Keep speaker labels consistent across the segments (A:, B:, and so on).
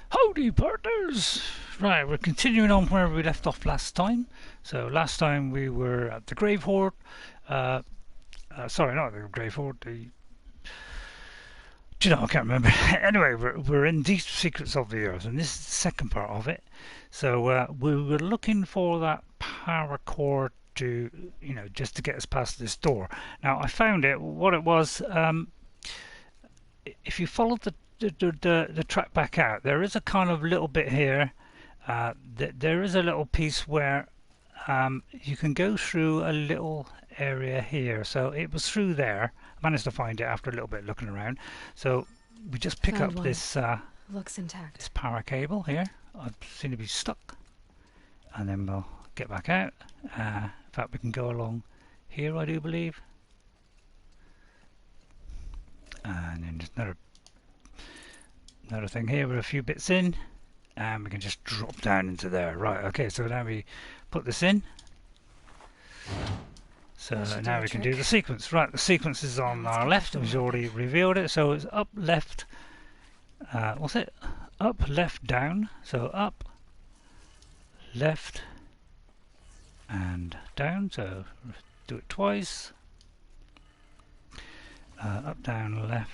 A: Howdy, partners! Right, we're continuing on where we left off last time. So last time we were at the Grave Hoard. Sorry, not the Grave Hoard. Do you know? I can't remember. Anyway, we're in Deep Secrets of the Earth, and this is the second part of it. So we were looking for that power cord to, just to get us past this door. Now I found it. What it was, if you follow the track back out, there is a kind of little bit here. There is a little piece where you can go through a little area here. So it was through there. I managed to find it after a little bit looking around. So we just pick
B: Found
A: up
B: one.
A: this
B: Looks intact.
A: this power cable here. I seem to be stuck, and then we'll get back out. In fact, we can go along here, I do believe. And then there's another thing here with a few bits in, and we can just drop down into there. Right, okay, so now we put this in. So now we can do the sequence. Right, the sequence is on our left, and we've already revealed it. So it's up, left, what's it? Up, left, down. So up, left, and down. So do it twice. Up, down, left.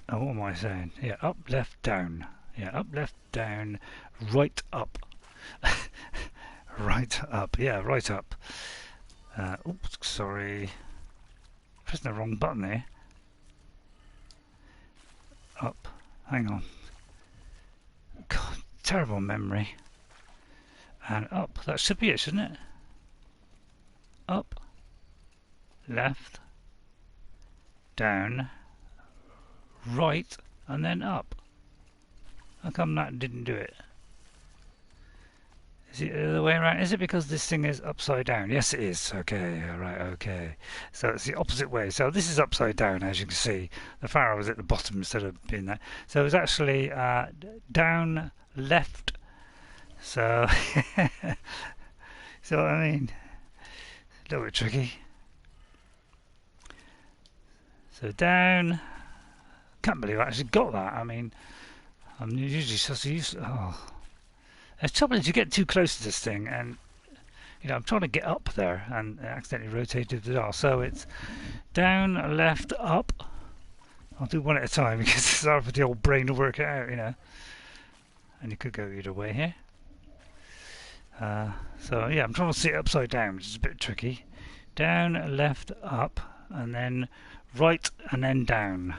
A: Oh, what am I saying? Yeah, up, left, down. Yeah, up, left, down, right, up. Right up. Yeah, right up. Oops, sorry. Pressing the wrong button there. Up. Hang on. God, terrible memory. And up. That should be it, shouldn't it? Up. Left. Down. Right. And then up. How come that didn't do it? Is it the other way around? Is it because this thing is upside down? Yes, it is. Okay, right, okay. So it's the opposite way. So this is upside down, as you can see. The Pharaoh was at the bottom instead of being there. So it's actually down, left. So, so I mean, a little bit tricky. So down. Can't believe I actually got that. I mean, I'm usually supposed to use. Oh. The trouble is you get too close to this thing, and I'm trying to get up there and accidentally rotated the dial. So it's down, left, up. I'll do one at a time because it's hard for the old brain to work it out, And you could go either way here. So yeah, I'm trying to see it upside down, which is a bit tricky. Down, left, up, and then right, and then down.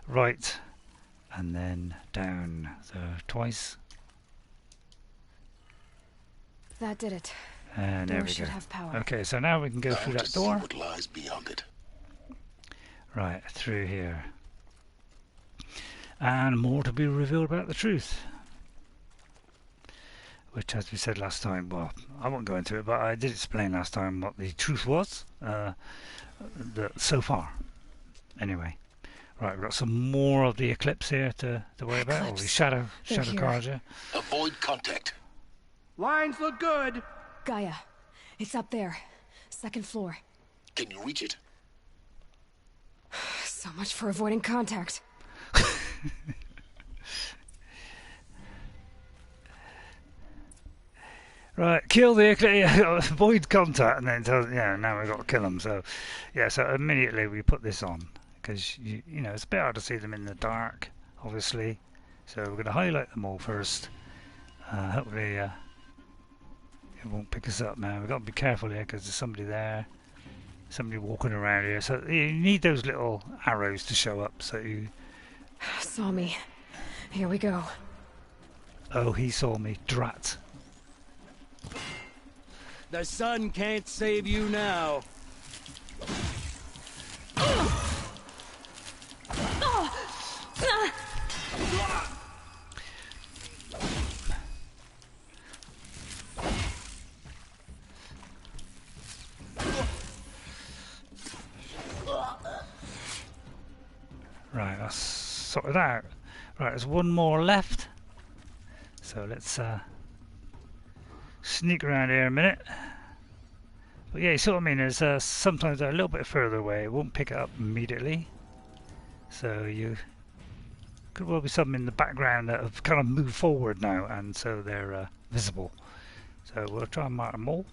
A: Right. And then down, so twice.
B: That did it.
A: And there we
B: should
A: go.
B: have power.
A: Okay, so now we can go through that door.
C: See what lies beyond it.
A: Right, through here. And more to be revealed about the truth. Which, as we said last time, well, I won't go into it, but I did explain last time what the truth was. So far. Anyway. Right, we've got some more of the eclipse here to worry about. All these shadow cards here.
C: Avoid contact.
D: Lines look good.
B: Gaia, it's up there. Second floor.
C: Can you reach it?
B: So much for avoiding contact.
A: Right, kill the eclipse, avoid contact, and then tells, now we've got to kill them. So, yeah, so immediately we put this on. Because it's a bit hard to see them in the dark, obviously. So we're going to highlight them all first. Hopefully it won't pick us up now. We've got to be careful here because there's somebody there, somebody walking around here. So you need those little arrows to show up. So you
B: Saw me. Here we go.
A: Oh, he saw me. Drat.
D: The sun can't save you now.
A: Right, that's sorted out. Right, there's one more left. So let's sneak around here a minute. But yeah, you see what I mean? There's sometimes they're a little bit further away. It won't pick it up immediately. So you could well be some in the background that have kind of moved forward now, and so they're visible. So we'll try and mark them all.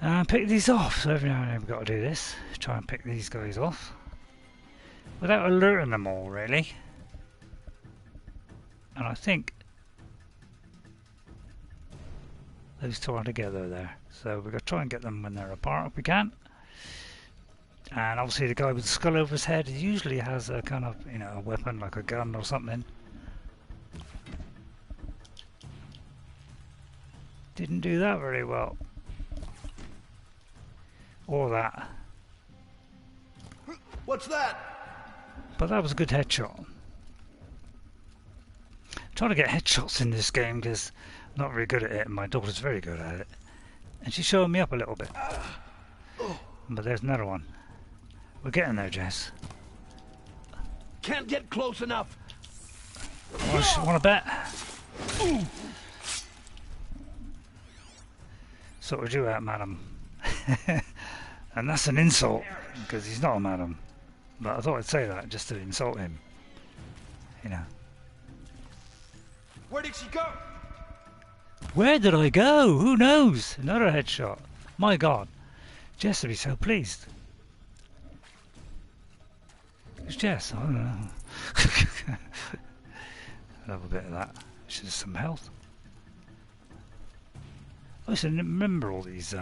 A: And pick these off. So every now and then we've got to do this. Try and pick these guys off. Without alerting them all, really. And I think those two are together there. So we're going to try and get them when they're apart if we can. And obviously the guy with the skull over his head usually has a kind of, you know, a weapon like a gun or something. Didn't do that very well. Or that.
D: What's that?
A: But that was a good headshot. I'm trying to get headshots in this game because I'm not very good at it, and my daughter's very good at it. And she's showing me up a little bit. But there's another one. We're getting there, Jess.
D: Can't get close enough.
A: Want to bet? Sorted you out, madam. And that's an insult, because he's not a madam. But I thought I'd say that just to insult him. You know.
D: Where did she go?
A: Where did I go? Who knows? Another headshot. My God. Jess will be so pleased. Who's Jess? I don't know. Love a bit of that. Which is some health. I used to remember all these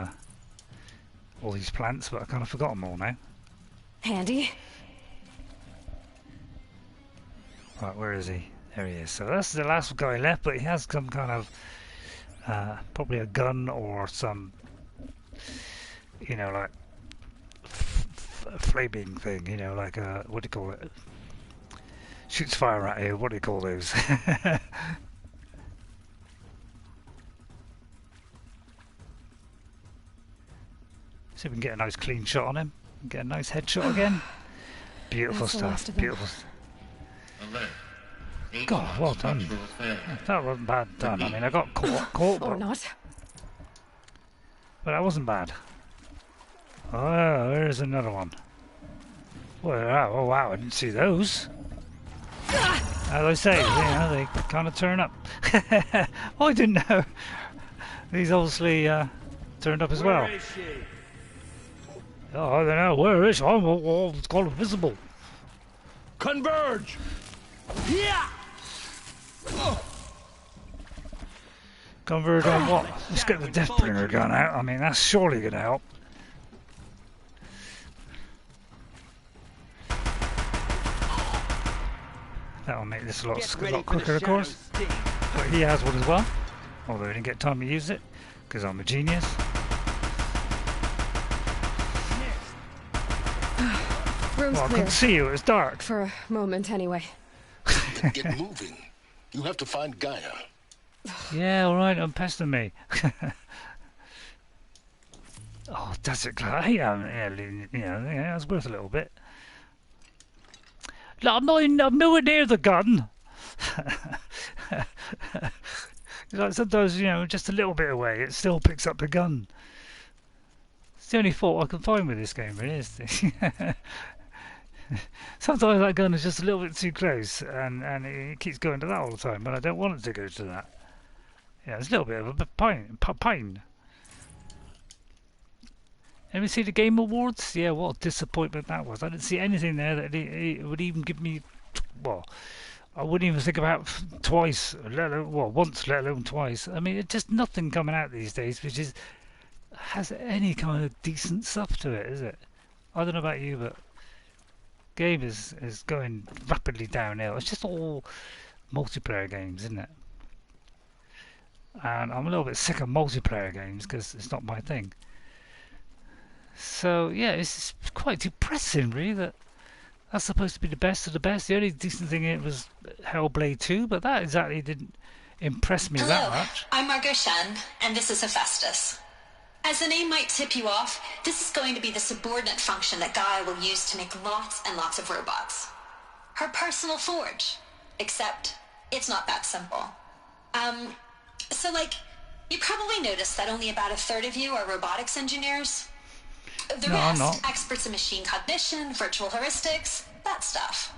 A: plants, but I kind of forgot them all now.
B: Handy.
A: Right, where is he? There he is. So that's the last guy left, but he has some kind of probably a gun or some, you know, like flaming thing. You know, like what do you call it? Shoots fire at you. What do you call those? See if we can get a nice clean shot on him. Get a nice headshot again. Beautiful stuff. Beautiful. God, well done. That wasn't bad done. I mean, I got caught,
B: Or not.
A: but that wasn't bad. Oh, there's another one. Well, oh wow, I didn't see those. As I say, you know, they kind of turn up. Oh, I didn't know. These obviously turned up as well.
D: Where is she?
A: Oh, I don't know. Where is she? Oh, it's called invisible.
D: Converge! Yeah!
A: Convert on what? Let's get the Deathbringer gun out. I mean, that's surely going to help. That'll make this a lot quicker, of course. But he has one as well. Although I didn't get time to use it, because I'm a genius.
B: Room's
A: Well, I
B: clear.
A: couldn't see you, it was dark.
B: For a moment, anyway.
C: Get moving. You have to find Gaia.
A: Yeah, alright, I'm pestering me. Oh, does it, Claire? Yeah, yeah, it's worth a little bit. No, I'm nowhere near the gun. Like sometimes, you know, just a little bit away, it still picks up the gun. It's the only fault I can find with this game, really, is sometimes that gun is just a little bit too close, and it keeps going to that all the time, but I don't want it to go to that. Yeah, it's a little bit of a pain. Have you seen the Game Awards? Yeah, what a disappointment that was. I didn't see anything there that it would even give me, well, I wouldn't even think about twice, let alone, well, once, let alone twice. I mean, it's just nothing coming out these days which has any kind of decent stuff to it, is it? I don't know about you, but game is going rapidly downhill. It's just all multiplayer games, isn't it? And I'm a little bit sick of multiplayer games because it's not my thing. So yeah, it's quite depressing, really. That's supposed to be the best of the best. The only decent thing in it was Hellblade 2, but that exactly didn't impress me that much.
E: I'm Margot Shen, and this is Hephaestus. As the name might tip you off, this is going to be the subordinate function that Gaia will use to make lots and lots of robots. Her personal forge. Except, it's not that simple. So, like, you probably noticed that only about a third of you are robotics engineers. The
A: No, I'm
E: rest,
A: not.
E: experts in machine cognition, virtual heuristics, that stuff.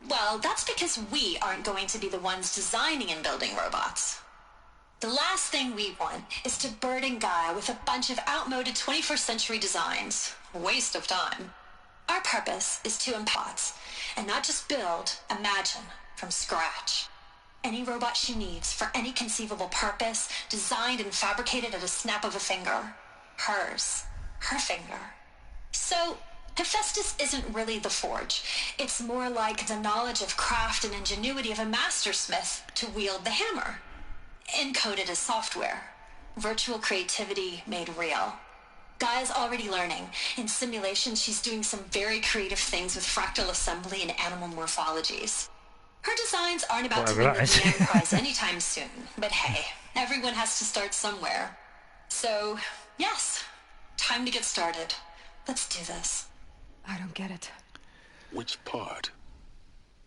E: Well, that's because we aren't going to be the ones designing and building robots. The last thing we want is to burden Gaia with a bunch of outmoded 21st century designs. Waste of time. Our purpose is to empower bots, and not just build, imagine, from scratch. Any robot she needs for any conceivable purpose, designed and fabricated at a snap of a finger. Hers. Her finger. So, Hephaestus isn't really the forge. It's more like the knowledge of craft and ingenuity of a mastersmith to wield the hammer. Encoded as software. Virtual creativity made real. Gaia's already learning. In simulation, she's doing some very creative things with fractal assembly and animal morphologies. Her designs aren't about to
A: Whatever
E: win the
A: that is.
E: DM prize anytime soon. But hey, everyone has to start somewhere. So, yes, time to get started. Let's do this.
B: I don't get it.
C: Which part?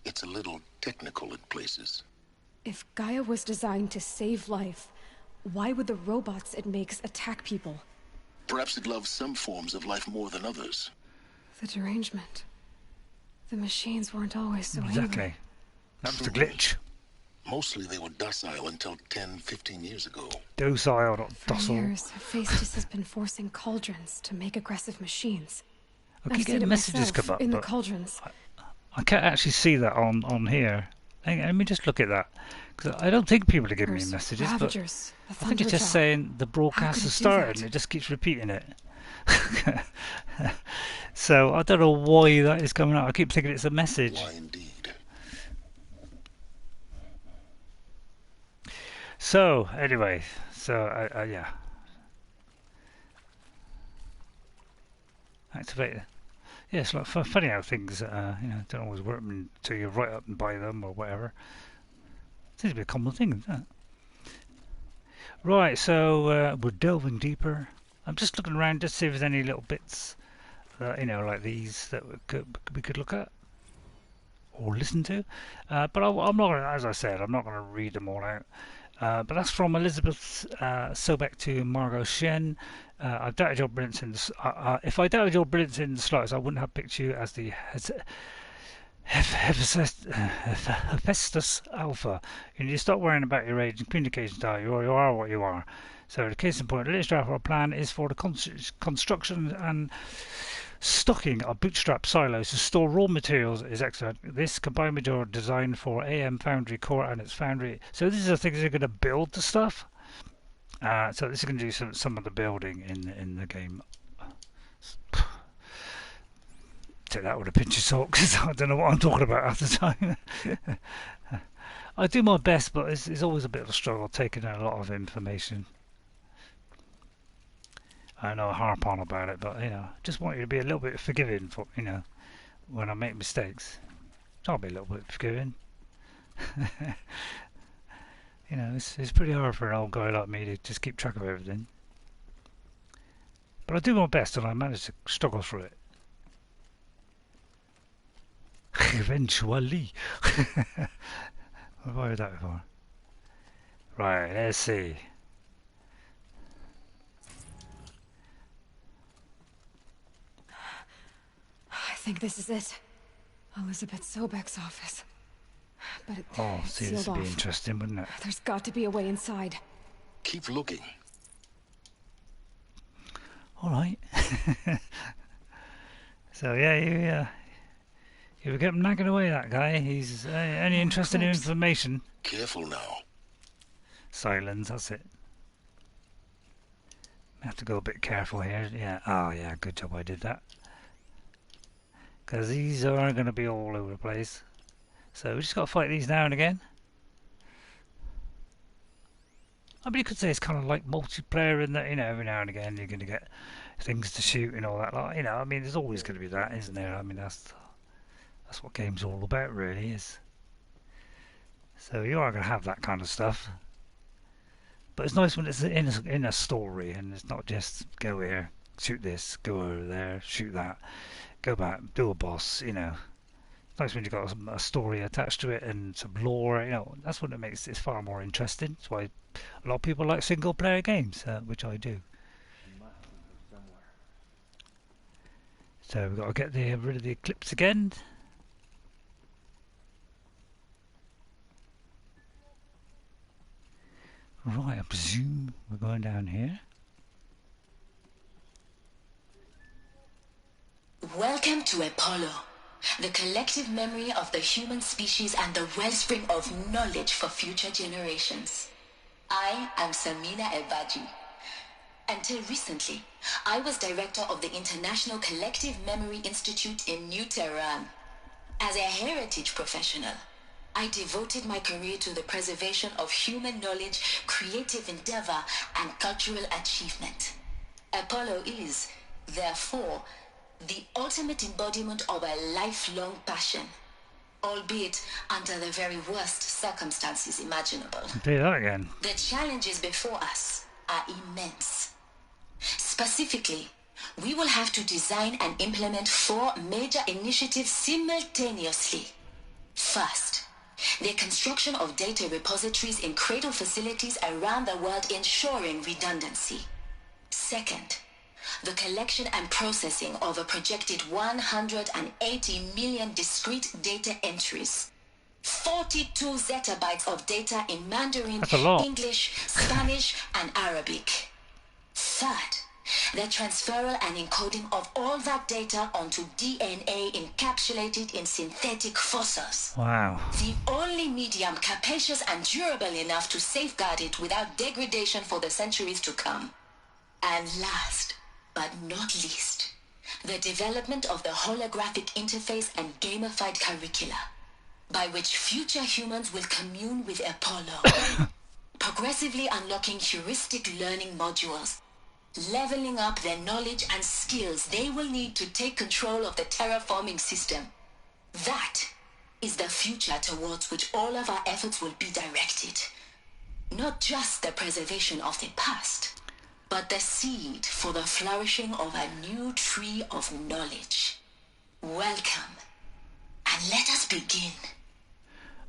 C: It's a little technical at places.
B: If Gaia was designed to save life, why would the robots it makes attack people?
C: Perhaps it loves some forms of life more than others.
B: The derangement. The machines weren't always so
A: Exactly.
B: angry.
A: That was the glitch.
C: Mostly they were docile until 10, 15 years ago.
A: Docile, not
B: For
A: docile.
B: years, Hephaestus has been forcing cauldrons to make aggressive machines.
A: I
B: I've
A: keep
B: seen it
A: getting messages
B: myself,
A: come up,
B: in the
A: but
B: cauldrons.
A: I can't actually see that on here. Hang on, let me just look at that. Because I don't think people are giving me
B: There's
A: messages, but
B: Ravagers, the
A: I think it's just
B: Thunderjaw.
A: saying the broadcast
B: could
A: has
B: it do
A: started
B: that?
A: and it just keeps repeating it. So I don't know why that is coming out. I keep thinking it's a message.
C: Why indeed?
A: So anyway, yeah. Activate it. Yeah, it's like funny how things don't always work until you write up and buy them or whatever. Seems to be a common thing, isn't it? Right, so we're delving deeper. I'm just looking around just to see if there's any little bits, like these that we could look at or listen to. But I'm not gonna, as I said, I'm not going to read them all out. But that's from Elizabeth Sobek to Margot Shen. I've doubted your brilliance in the, if I doubted your brilliance in the slightest, I wouldn't have picked you as the Hephaestus Alpha. You need to stop worrying about your age and communication style. You are what you are. So the case in point, the latest draft of our plan is for the construction and stocking of bootstrap silos to store raw materials is excellent. This combined with your design for AM Foundry Core and its Foundry. So these are the things that are going to build the stuff. So this is going to do some of the building in the game. Take that with a pinch of salt because I don't know what I'm talking about half the time. I do my best, but it's always a bit of a struggle taking in a lot of information. I know I harp on about it, but just want you to be a little bit forgiving for when I make mistakes. I'll be a little bit forgiving. It's pretty hard for an old guy like me to just keep track of everything. But I do my best, and I manage to struggle through it. Eventually. What have I heard that before? Right, let's see.
B: I think this is it. Elizabeth Sobek's office. But it's
A: See, this
B: sealed
A: would be
B: off.
A: interesting, wouldn't it?
B: There's got to be a way inside.
C: Keep looking.
A: All right. So yeah, you were getting nagging away, that guy. He's only interested in information.
C: Careful now.
A: Sylens, that's it. Have to go a bit careful here. Yeah. Oh yeah, good job I did that. Because these are going to be all over the place. So we just got to fight these now and again. I mean, you could say it's kind of like multiplayer in that, every now and again you're going to get things to shoot and all that. Like, I mean, there's always going to be that, isn't there? I mean, that's what games are all about, really, is. So you are going to have that kind of stuff. But it's nice when it's in a story and it's not just go here, shoot this, go over there, shoot that, go back, do a boss, It's nice when you've got a story attached to it and some lore, that's what it makes it far more interesting. That's why a lot of people like single player games, which I do. So we've got to get rid of the eclipse again. Right, I presume we're going down here.
E: Welcome to Apollo, the collective memory of the human species and the wellspring of knowledge for future generations. I am Samina Ebaji. Until recently, I was director of the International Collective Memory Institute in New Tehran. As a heritage professional, I devoted my career to the preservation of human knowledge, creative endeavor, and cultural achievement. Apollo is, therefore, the ultimate embodiment of a lifelong passion, albeit under the very worst circumstances imaginable.
A: Do that again.
E: The challenges before us are immense. Specifically, we will have to design and implement 4 major initiatives simultaneously. First, the construction of data repositories in cradle facilities around the world, ensuring redundancy. Second, the collection and processing of a projected 180 million discrete data entries. 42 zettabytes of data in Mandarin,
A: That's a lot.
E: English, Spanish, and Arabic. Third, the transferal and encoding of all that data onto DNA encapsulated in synthetic fossils.
A: Wow.
E: The only medium capacious and durable enough to safeguard it without degradation for the centuries to come. And last, but not least, the development of the holographic interface and gamified curricula, by which future humans will commune with Apollo, progressively unlocking heuristic learning modules, leveling up their knowledge and skills they will need to take control of the terraforming system. That is the future towards which all of our efforts will be directed. Not just the preservation of the past, but the seed for the flourishing of a new tree of knowledge. Welcome, and let us begin.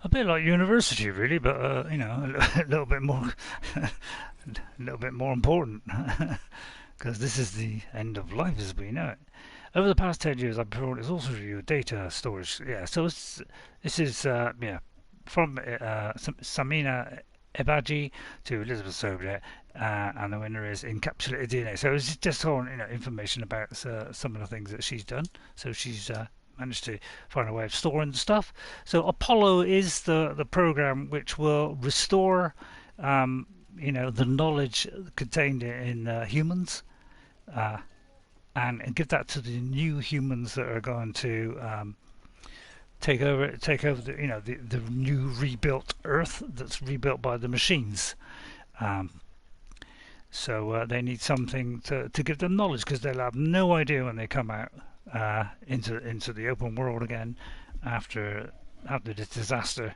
A: A bit like university, really, but you know, a little bit more, a little bit more important, because this is the end of life as we know it. Over the past 10 years, I've performed its also review of data storage. Yeah, so this is from Samina Ebaji to Elizabeth Sobler, and the winner is Encapsulated DNA. So it's just all information about some of the things that she's done. So she's managed to find a way of storing the stuff. So Apollo is the program which will restore the knowledge contained in humans, and give that to the new humans that are going to take over the new rebuilt Earth that's rebuilt by the machines. So they need something to give them knowledge, because they'll have no idea when they come out into the open world again after this disaster.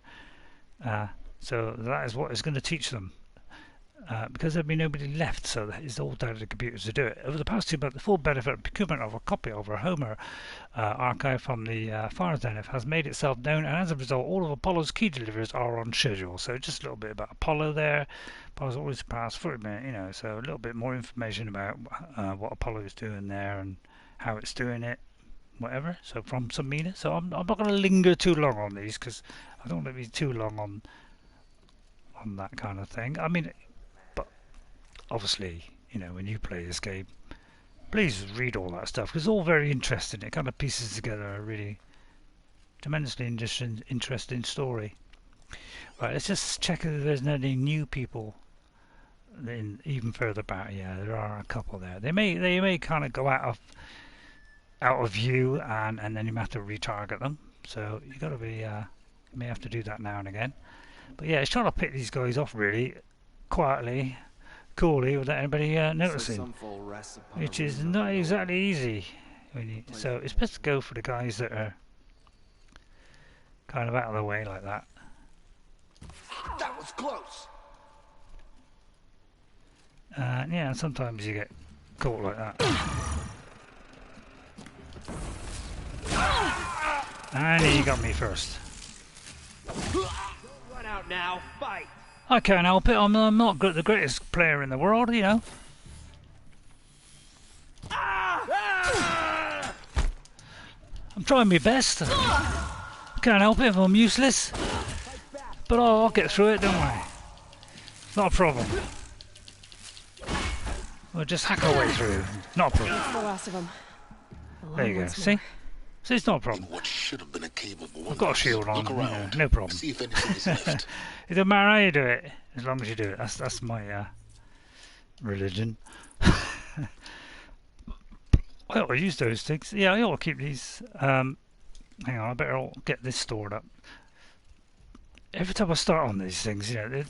A: So that is what is going to teach them. Because there'll be nobody left, so it's all down to the computers to do it. Over the past 2 months, the full benefit of procurement of a copy of our Homer archive from the Far Zenith has made itself known, and as a result, all of Apollo's key deliveries are on schedule. So just a little bit about Apollo there. Apollo's always past 40 minutes, so a little bit more information about what Apollo is doing there and how it's doing it, whatever. So from Samina. So I'm not going to linger too long on these, because I don't want to be too long on that kind of thing. I mean, obviously, when you play this game, please read all that stuff, because it's all very interesting. It kind of pieces together a really tremendously interesting story. Right, let's just check if there's any new people even further back. Yeah, there are a couple there. They may kind of go out of view, and then you have to retarget them. So you got to be you may have to do that now and again. But yeah, it's trying to pick these guys off really quietly, coolly, without anybody noticing, which is not exactly easy. So it's best to go for the guys that are kind of out of the way like that.
D: That was close.
A: Yeah, sometimes you get caught like that. And he got me first.
D: Don't run out now. Fight.
A: I can't help it. I'm not the greatest player in the world,
D: Ah!
A: I'm trying my best. I can't help it if I'm useless. But I'll get through it, don't worry. Not a problem. We'll just hack our way through. Not a problem.
B: That's the last of them.
A: There you go. See? So it's not a problem.
C: In what should have been a cave of wonders.
A: I've got a shield on.
C: Look around.
A: No problem.
C: See if anything is left.
A: It doesn't matter how you do it, as long as you do it. That's my religion. I ought to use those things. Yeah, I ought to keep these. Hang on, I better get this stored up. Every time I start on these things, you know,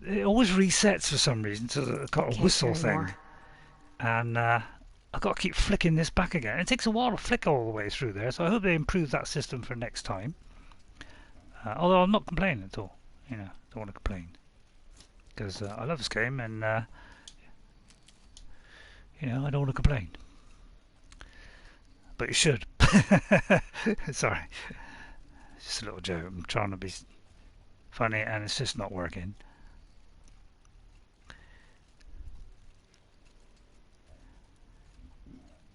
A: it always resets for some reason to the kind of whistle thing. And I've got to keep flicking this back again. It takes a while to flick all the way through there, so I hope they improve that system for next time. Although I'm not complaining at all. You know, don't want to complain. Because I love this game and, you know, I don't want to complain. But you should. Sorry. It's just a little joke. I'm trying to be funny and it's just not working.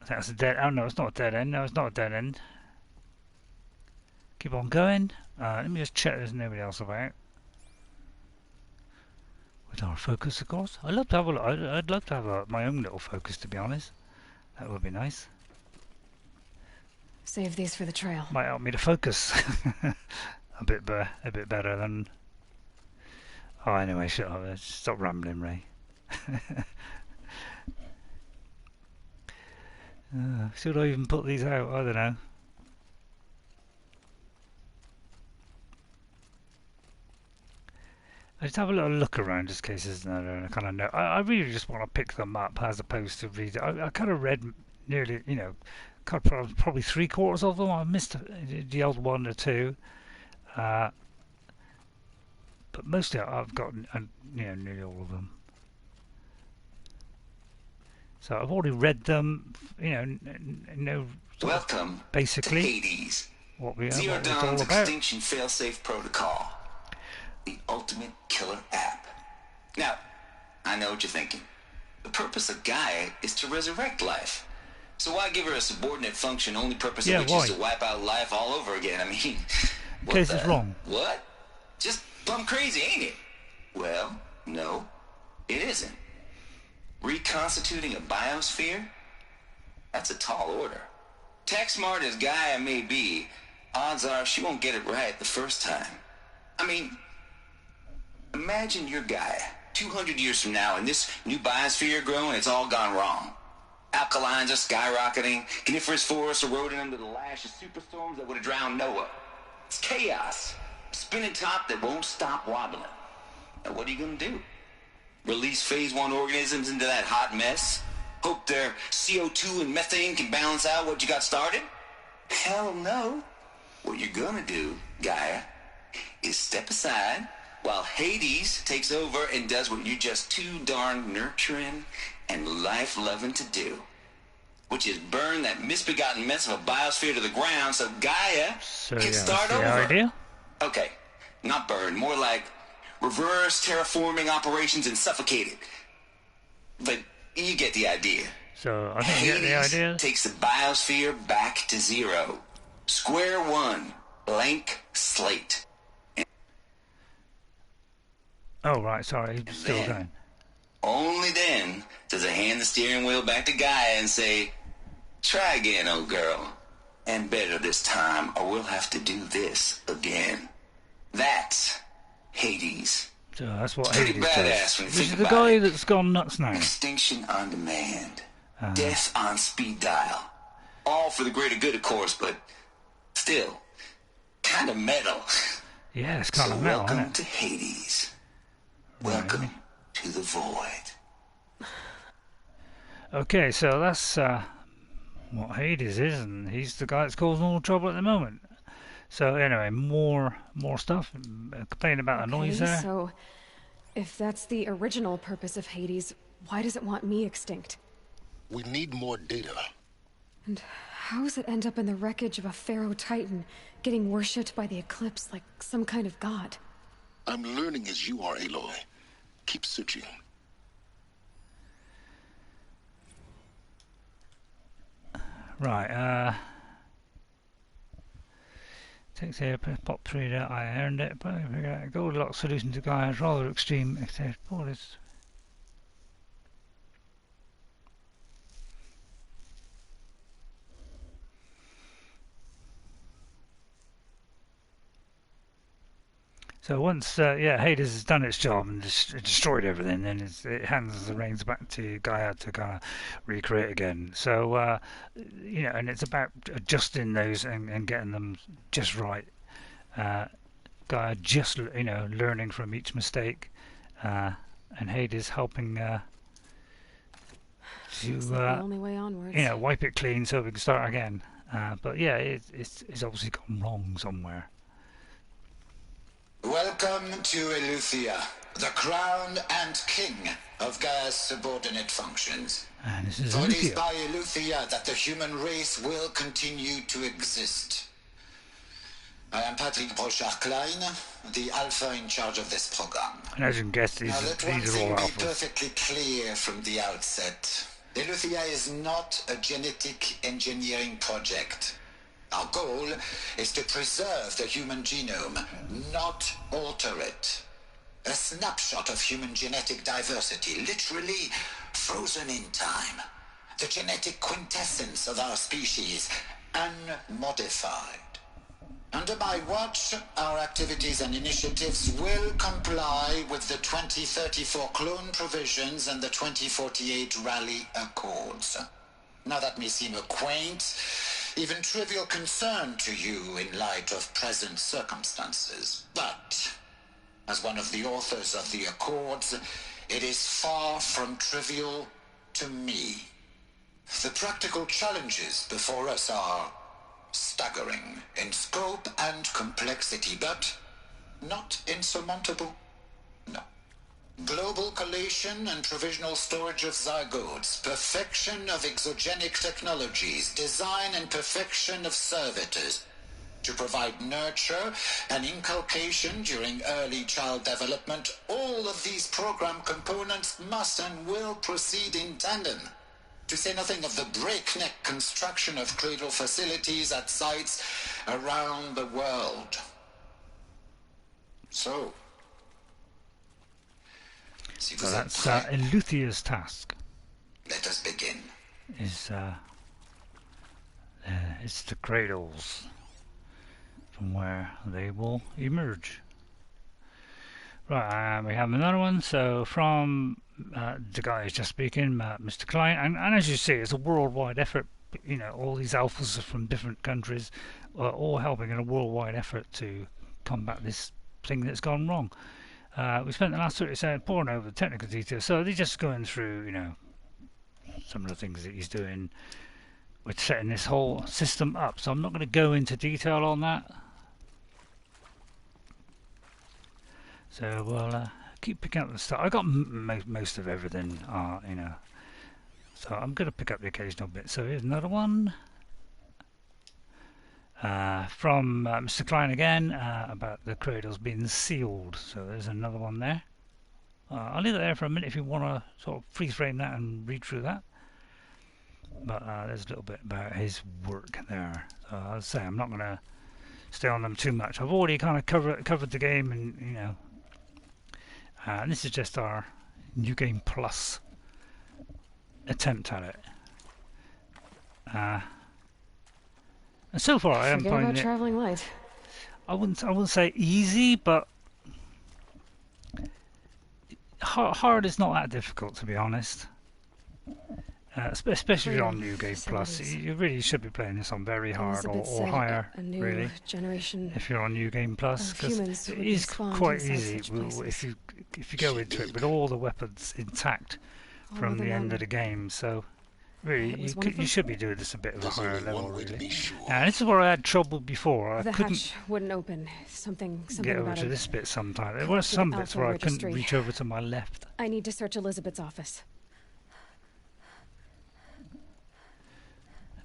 A: I think that's a dead... Oh no, it's not a dead end. No, it's not a dead end. Keep on going. Let me just check there's nobody else about. With our focus, of course. I'd love to have I'd love to have my own little focus, to be honest. That would be nice.
B: Save these for the trail.
A: Might help me to focus a bit better than. Oh, anyway, shut up. Stop rambling, Ray. Should I even put these out? I don't know. I just have a little look around just in case there's another kind of note. I really just want to pick them up as opposed to read it. I kind of read nearly, you know, probably 3/4 of them. I missed the old one or two. But mostly I've got, you know, nearly all of them. So I've already read them, you know,
F: Welcome
A: basically
F: to Hades.
A: what it's
F: Zero
A: all
F: Dawn's
A: about.
F: Extinction Failsafe Protocol. The ultimate killer app. Now, I know what you're thinking. The purpose of Gaia is to resurrect life. So why give her a subordinate function, only purpose of which is to wipe out life all over again? I mean,
A: In case it's wrong.
F: What? Just plumb crazy, ain't it? Well, no, it isn't. Reconstituting a biosphere? That's a tall order. Tech smart as Gaia may be, odds are she won't get it right the first time. I mean, imagine your Gaia 200 years from now and this new biosphere growing, it's all gone wrong. Alkalines are skyrocketing, coniferous forests eroding under the lash of superstorms that would have drowned Noah. It's chaos. A spinning top that won't stop wobbling. Now what are you gonna do? Release phase 1 organisms into that hot mess? Hope their CO2 and methane can balance out what you got started? Hell no. What you're gonna do, Gaia, is step aside while Hades takes over and does what you're just too darn nurturing and life-loving to do, which is burn that misbegotten mess of a biosphere to the ground so Gaia can start over.
A: Idea?
F: Okay, not burn, more like reverse terraforming operations and suffocate it. But you get the idea.
A: So I think you get the idea.
F: Takes the biosphere back to zero. Square one. Blank slate.
A: Oh, right, sorry, still
F: then,
A: going.
F: Only then does it hand the steering wheel back to Gaia and say, try again, old girl. And better this time, or we'll have to do this again. That's Hades.
A: So that's what
F: Pretty
A: Hades
F: badass
A: does.
F: when you
A: This
F: think
A: is the
F: about
A: guy
F: it.
A: that's gone nuts now.
F: Extinction on demand. Death on speed dial. All for the greater good, of course, but still, kind of metal.
A: Yeah, it's kind
F: So
A: of metal,
F: welcome
A: isn't it?
F: to Hades. Welcome to the void.
A: Okay, so that's what Hades is, and he's the guy that's causing all the trouble at the moment. So anyway, more stuff. Complaining about the noise there.
B: So, if that's the original purpose of Hades, why does it want me extinct?
C: We need more data.
B: And how does it end up in the wreckage of a Pharaoh Titan, getting worshipped by the Eclipse like some kind of god?
C: I'm learning as you are, Aloy. Keep searching.
A: Right, takes here, pop 3 out, I earned it, but Goldilocks solution to Gaia's rather extreme, except all this. So once, Hades has done its job and destroyed everything, then it hands the reins back to Gaia to kind of recreate again. So, and it's about adjusting those and getting them just right. Gaia just, learning from each mistake, and Hades helping to,
B: the only way onwards.
A: wipe it clean so we can start again. But yeah, it's obviously gone wrong somewhere.
G: Welcome to Eleuthia, the crown and king of Gaia's subordinate functions.
A: And this is
G: For it is
A: Eleuthia.
G: by Eleuthia that the human race will continue to exist. I am Patrick Brochard-Klein, the alpha in charge of this program.
A: And as you can guess,
G: Now let one
A: these are all
G: thing be
A: alphas.
G: perfectly clear from the outset. Eleuthia is not a genetic engineering project. Our goal is to preserve the human genome, not alter it. A snapshot of human genetic diversity, literally frozen in time. The genetic quintessence of our species, unmodified. Under my watch, our activities and initiatives will comply with the 2034 clone provisions and the 2048 Rally Accords. Now that may seem a quaint, even trivial concern to you in light of present circumstances. But, as one of the authors of the Accords, it is far from trivial to me. The practical challenges before us are staggering in scope and complexity, but not insurmountable. No. Global collation and provisional storage of zygotes, perfection of exogenic technologies, design and perfection of servitors to provide nurture and inculcation during early child development. All of these program components must and will proceed in tandem, to say nothing of the breakneck construction of cradle facilities at sites around the world. So
A: that's Eleuthia's task.
G: Let us begin.
A: It's the cradles from where they will emerge. Right, we have another one. So from the guy who's just speaking, Mr. Klein, and as you see, it's a worldwide effort. All these alphas are from different countries, all helping in a worldwide effort to combat this thing that's gone wrong. We spent the last 30 seconds pouring over the technical details, so they're just going through, some of the things that he's doing with setting this whole system up. So I'm not going to go into detail on that. So we'll keep picking up the stuff. I got most of everything, So I'm going to pick up the occasional bit. So here's another one. From Mr. Klein again, about the cradles being sealed. So there's another one there. I'll leave it there for a minute if you want to sort of freeze frame that and read through that. But there's a little bit about his work there. So I'll say I'm not going to stay on them too much. I've already kind of covered the game, and and this is just our New Game Plus attempt at it. And so far, I haven't found it.
B: Traveling light.
A: I wouldn't say easy, but hard is not that difficult, to be honest. Especially on New Game Plus, you really should be playing this on very hard or higher, really. If you're on New Game Plus, because it is quite easy if you go into it with all the weapons intact from the end of the game. So really, you should be doing this a bit of a higher level, really. Now, this is where I had trouble before. I couldn't
B: hatch wouldn't open. Something
A: get over
B: about
A: to this bit sometimes. There were some bits where I couldn't reach over to my left.
B: I need to search Elizabeth's office.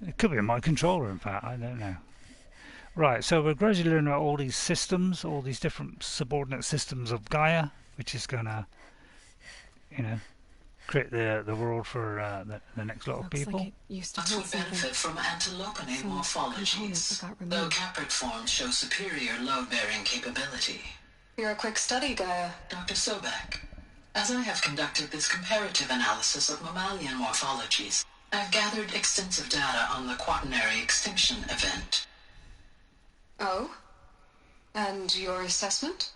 A: It could be my controller, in fact. I don't know. Right, so we're gradually learning about all these systems, all these different subordinate systems of Gaia, which is going to, create the world for the next lot of
B: Looks
A: people.
B: like it used to
F: But
B: hold
F: would
B: something.
F: benefit from antilopinae
B: Some component
F: morphologies,
B: that got
F: though
B: removed.
F: caprid forms show superior load-bearing capability.
E: You're a quick study, Gaia.
F: Dr. Sobek, as I have conducted this comparative analysis of mammalian morphologies, I've gathered extensive data on the quaternary extinction event.
E: Oh? And your assessment?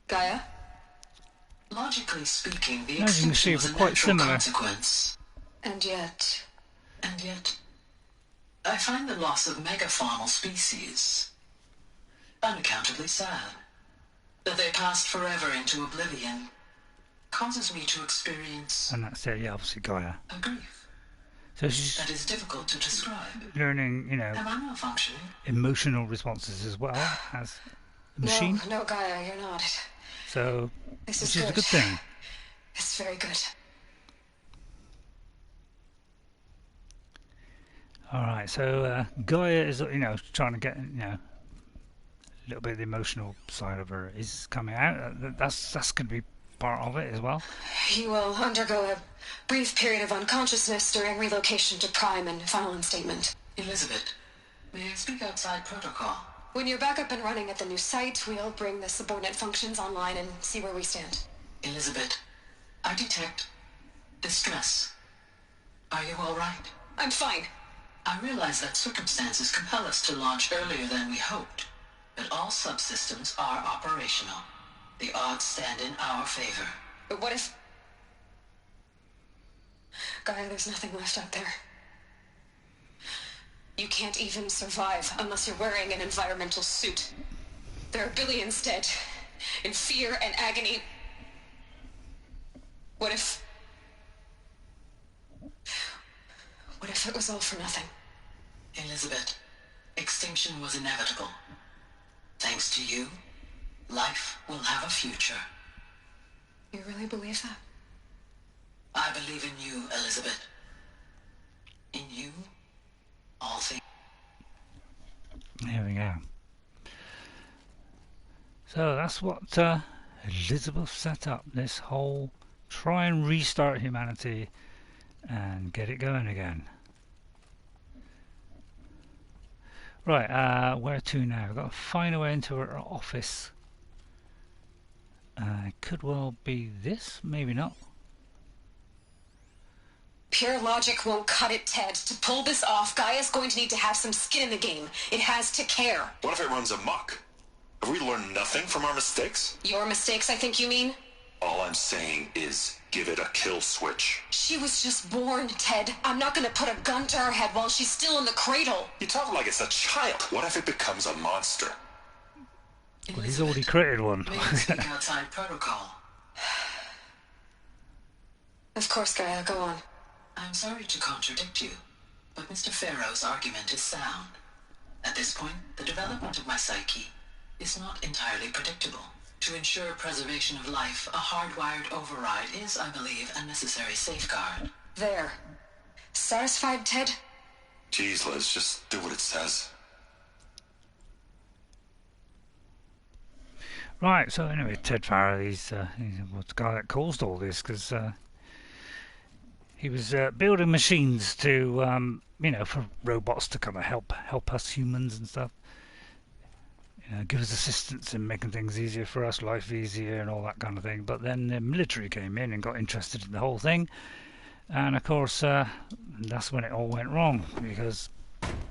E: Gaia?
F: Logically speaking, the
A: As you can see,
F: extinction was
A: we're
F: a
A: quite
F: natural
A: similar.
F: consequence.
E: And yet...
F: And yet, I find the loss of megafaunal species unaccountably sad. That they passed forever into oblivion causes me to experience
A: And that's it, yeah, obviously Gaia.
F: a grief
A: So she's
F: that is difficult to describe.
A: learning,
F: Am I malfunctioning?
A: emotional responses as well as a machine.
E: No, Gaia, you're not.
A: So,
E: This
A: which
E: is
A: is a
E: good.
A: good thing.
E: It's very good.
A: All right, so Gaia is, trying to get, a little bit of the emotional side of her is coming out. That's going to be part of it as well.
E: You will undergo a brief period of unconsciousness during relocation to Prime and final instatement.
F: Elizabeth, may I speak outside protocol?
E: When you're back up and running at the new site, we'll bring the subordinate functions online and see where we stand.
F: Elizabeth, I detect distress. Are you all right?
E: I'm fine.
F: I realize that circumstances compel us to launch earlier than we hoped, but all subsystems are operational. The odds stand in our favor.
E: But what if... Gaia, there's nothing left out there. You can't even survive unless you're wearing an environmental suit. There are billions dead, in fear and agony. What if it was all for nothing?
F: Elizabeth, extinction was inevitable. Thanks to you, life will have a future.
E: You really believe that?
F: I believe in you, Elizabeth. In you, all things.
A: There we go. So that's what Elizabeth set up. This whole try and restart humanity and get it going again. Right, where to now? I've got to find a way into her office. Could well be this, maybe not.
E: Pure logic won't cut it, Ted. To pull this off, Gaia's going to need to have some skin in the game. It has to care.
C: What if it runs amok? Have we learned nothing from our mistakes?
E: Your mistakes, I think you mean?
C: All I'm saying is give it a kill switch.
E: She was just born, Ted. I'm not gonna put a gun to her head while she's still in the cradle.
C: You talk like it's a child. What if it becomes a monster?
A: Well, he's already created one.
F: May I speak outside protocol?
E: Of course, Gaia, go on.
F: I'm sorry to contradict you, but Mr. Farrow's argument is sound. At this point, the development of my psyche is not entirely predictable. To ensure preservation of life, a hardwired override is, I believe, a necessary safeguard.
E: There. Satisfied, Ted?
C: Jeez, Liz, just do what it says.
A: Right, so anyway, Ted Farrow, he's the guy that caused all this, because he was building machines to, for robots to kind of help us humans and stuff. Give us assistance in making things easier for us, life easier and all that kind of thing. But then the military came in and got interested in the whole thing. And of course, that's when it all went wrong, because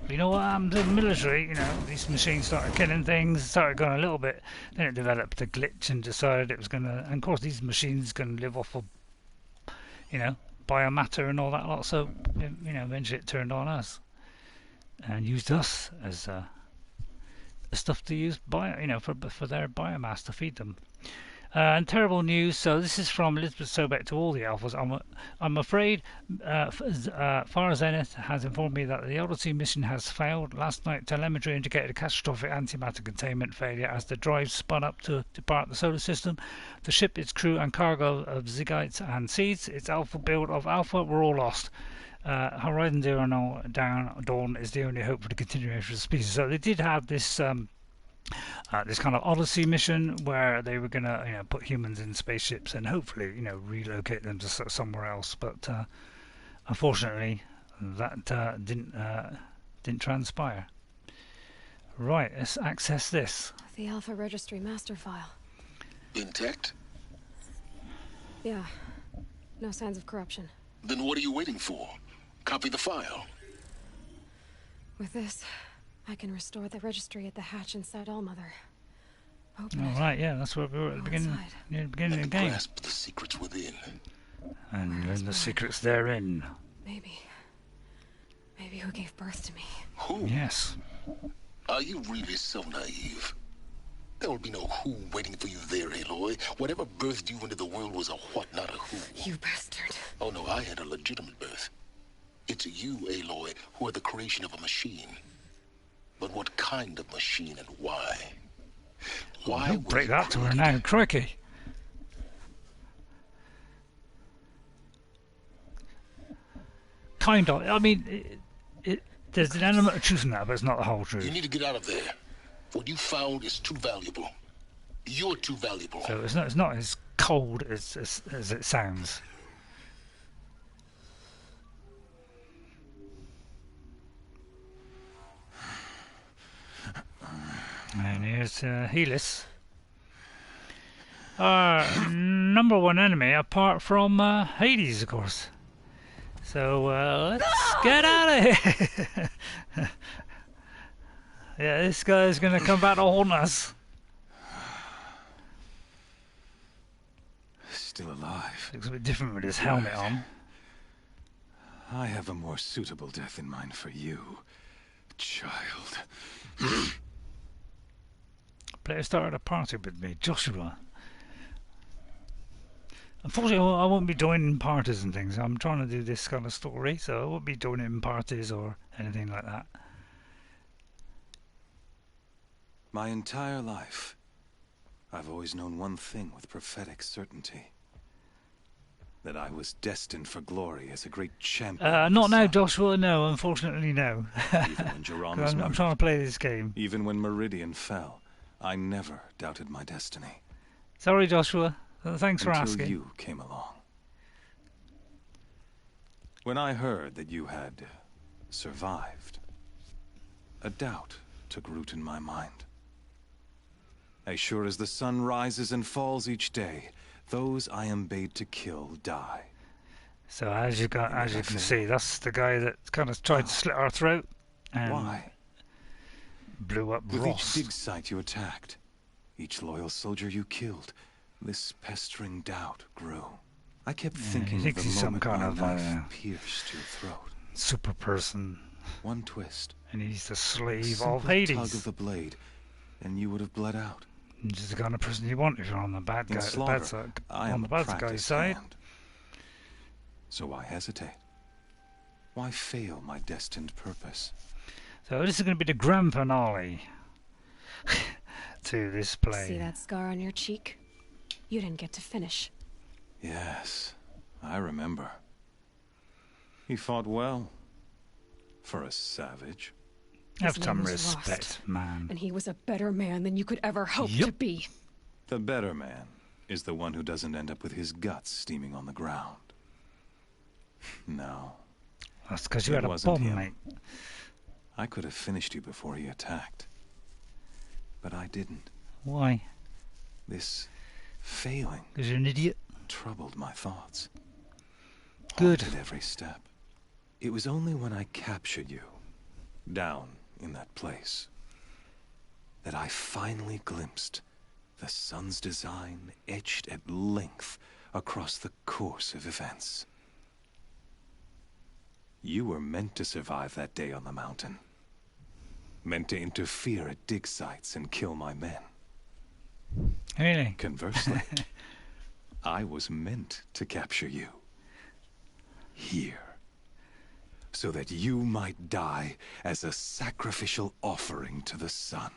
A: you know what happened to the military? These machines started killing things, started going a little bit. Then it developed a glitch and decided it was going to... And of course, these machines can live off of, biomatter and all that lot. So, eventually it turned on us and used us as... stuff to use for their biomass to feed them. And terrible news. So this is from Elizabeth Sobek to all the alphas. I'm afraid Far Zenith has informed me that the Odyssey mission has failed. Last night telemetry indicated a catastrophic antimatter containment failure as the drive spun up to depart the solar system. The ship, its crew and cargo of Zygites and seeds, its alpha build of Alpha were all lost. Horizon Zero Dawn is the only hope for the continuation of the species. So they did have this this kind of Odyssey mission where they were going to put humans in spaceships and hopefully relocate them to somewhere else. But unfortunately, that didn't transpire. Right, let's access this.
B: The Alpha Registry master file.
C: Intact?
B: Yeah. No signs of corruption.
C: Then what are you waiting for? Copy the file.
B: With this, I can restore the registry at the hatch inside Allmother. Open
A: All
B: it.
A: right, yeah, that's where we were at the
B: Go
A: beginning,
B: inside.
A: near the beginning of
C: And
A: the game.
C: grasp the secrets within.
A: And
B: Where's
A: then the
B: mine?
A: secrets therein.
B: Maybe who gave birth to me?
C: Who?
A: Yes.
C: Are you really so naive? There will be no who waiting for you there, Aloy. Whatever birthed you into the world was a what, not a who.
B: You bastard.
C: Oh no, I had a legitimate birth. It's you, Aloy, who are the creation of a machine. But what kind of machine and why? Why
A: Don't
C: were
A: break
C: you
A: that to her
C: created?
A: now, crikey. Kind of. I mean, there's an element of truth in that, but it's not the whole truth.
C: You need to get out of there. What you found is too valuable. You're too valuable.
A: So it's not as cold as it sounds. And here's Helis. Our number one enemy, apart from Hades, of course. So let's get out of here. Yeah, this guy's going to come back to haunt us.
H: Still alive.
A: Looks a bit different with his helmet on.
H: I have a more suitable death in mind for you, child.
A: Player started a party with me, Joshua. Unfortunately, I won't be joining parties and things. I'm trying to do this kind of story, so I won't be joining parties or anything like that.
H: My entire life, I've always known one thing with prophetic certainty. That I was destined for glory as a great champion.
A: Not now, Joshua. No, unfortunately, no.
H: Even when Jiran was
A: I'm
H: murdered,
A: trying to play this game.
H: even when Meridian fell, I never doubted my destiny.
A: Sorry, Joshua. Thanks for
H: Until
A: asking.
H: you came along. When I heard that you had survived, a doubt took root in my mind. As sure as the sun rises and falls each day, those I am bade to kill die.
A: So as you can see, that's the guy that kind of tried to slit our throat and
H: Why?
A: blew up
H: With
A: Ross.
H: each dig site you attacked, each loyal soldier you killed, this pestering doubt grew. I kept thinking
A: he thinks
H: of the
A: he's some
H: moment
A: kind
H: my
A: of,
H: knife pierced your throat.
A: Super person,
H: One twist,
A: and he's the
H: a
A: slave
H: simple
A: of Hades.
H: tug of the blade, and you would have bled out.
A: He's the kind of person you want if you're on the bad
H: In
A: guy,
H: slaughter, I
A: on
H: am
A: the
H: a
A: bad guy's
H: practiced
A: side.
H: hand. So why hesitate? Why fail my destined purpose?
A: So this is going to be the grand finale to this play.
B: See that scar on your cheek? You didn't get to finish.
H: Yes, I remember. He fought well. For a savage.
A: Have
B: His
A: some
B: name was
A: respect,
B: Rost,
A: man.
B: and he was a better man than you could ever hope to
A: Yep.
B: be.
H: The better man is the one who doesn't end up with his guts steaming on the ground. No,
A: That's because you
H: It
A: had a
H: wasn't
A: bomb,
H: him.
A: mate.
H: I could have finished you before he attacked. But I didn't.
A: Why?
H: This failing
A: Because you're an idiot.
H: troubled my thoughts.
A: Good.
H: Haunted every step. It was only when I captured you, down in that place, that I finally glimpsed the sun's design etched at length across the course of events. You were meant to survive that day on the mountain. Meant to interfere at dig sites and kill my men.
A: Really?
H: Conversely, I was meant to capture you. Here. So that you might die as a sacrificial offering to the sun.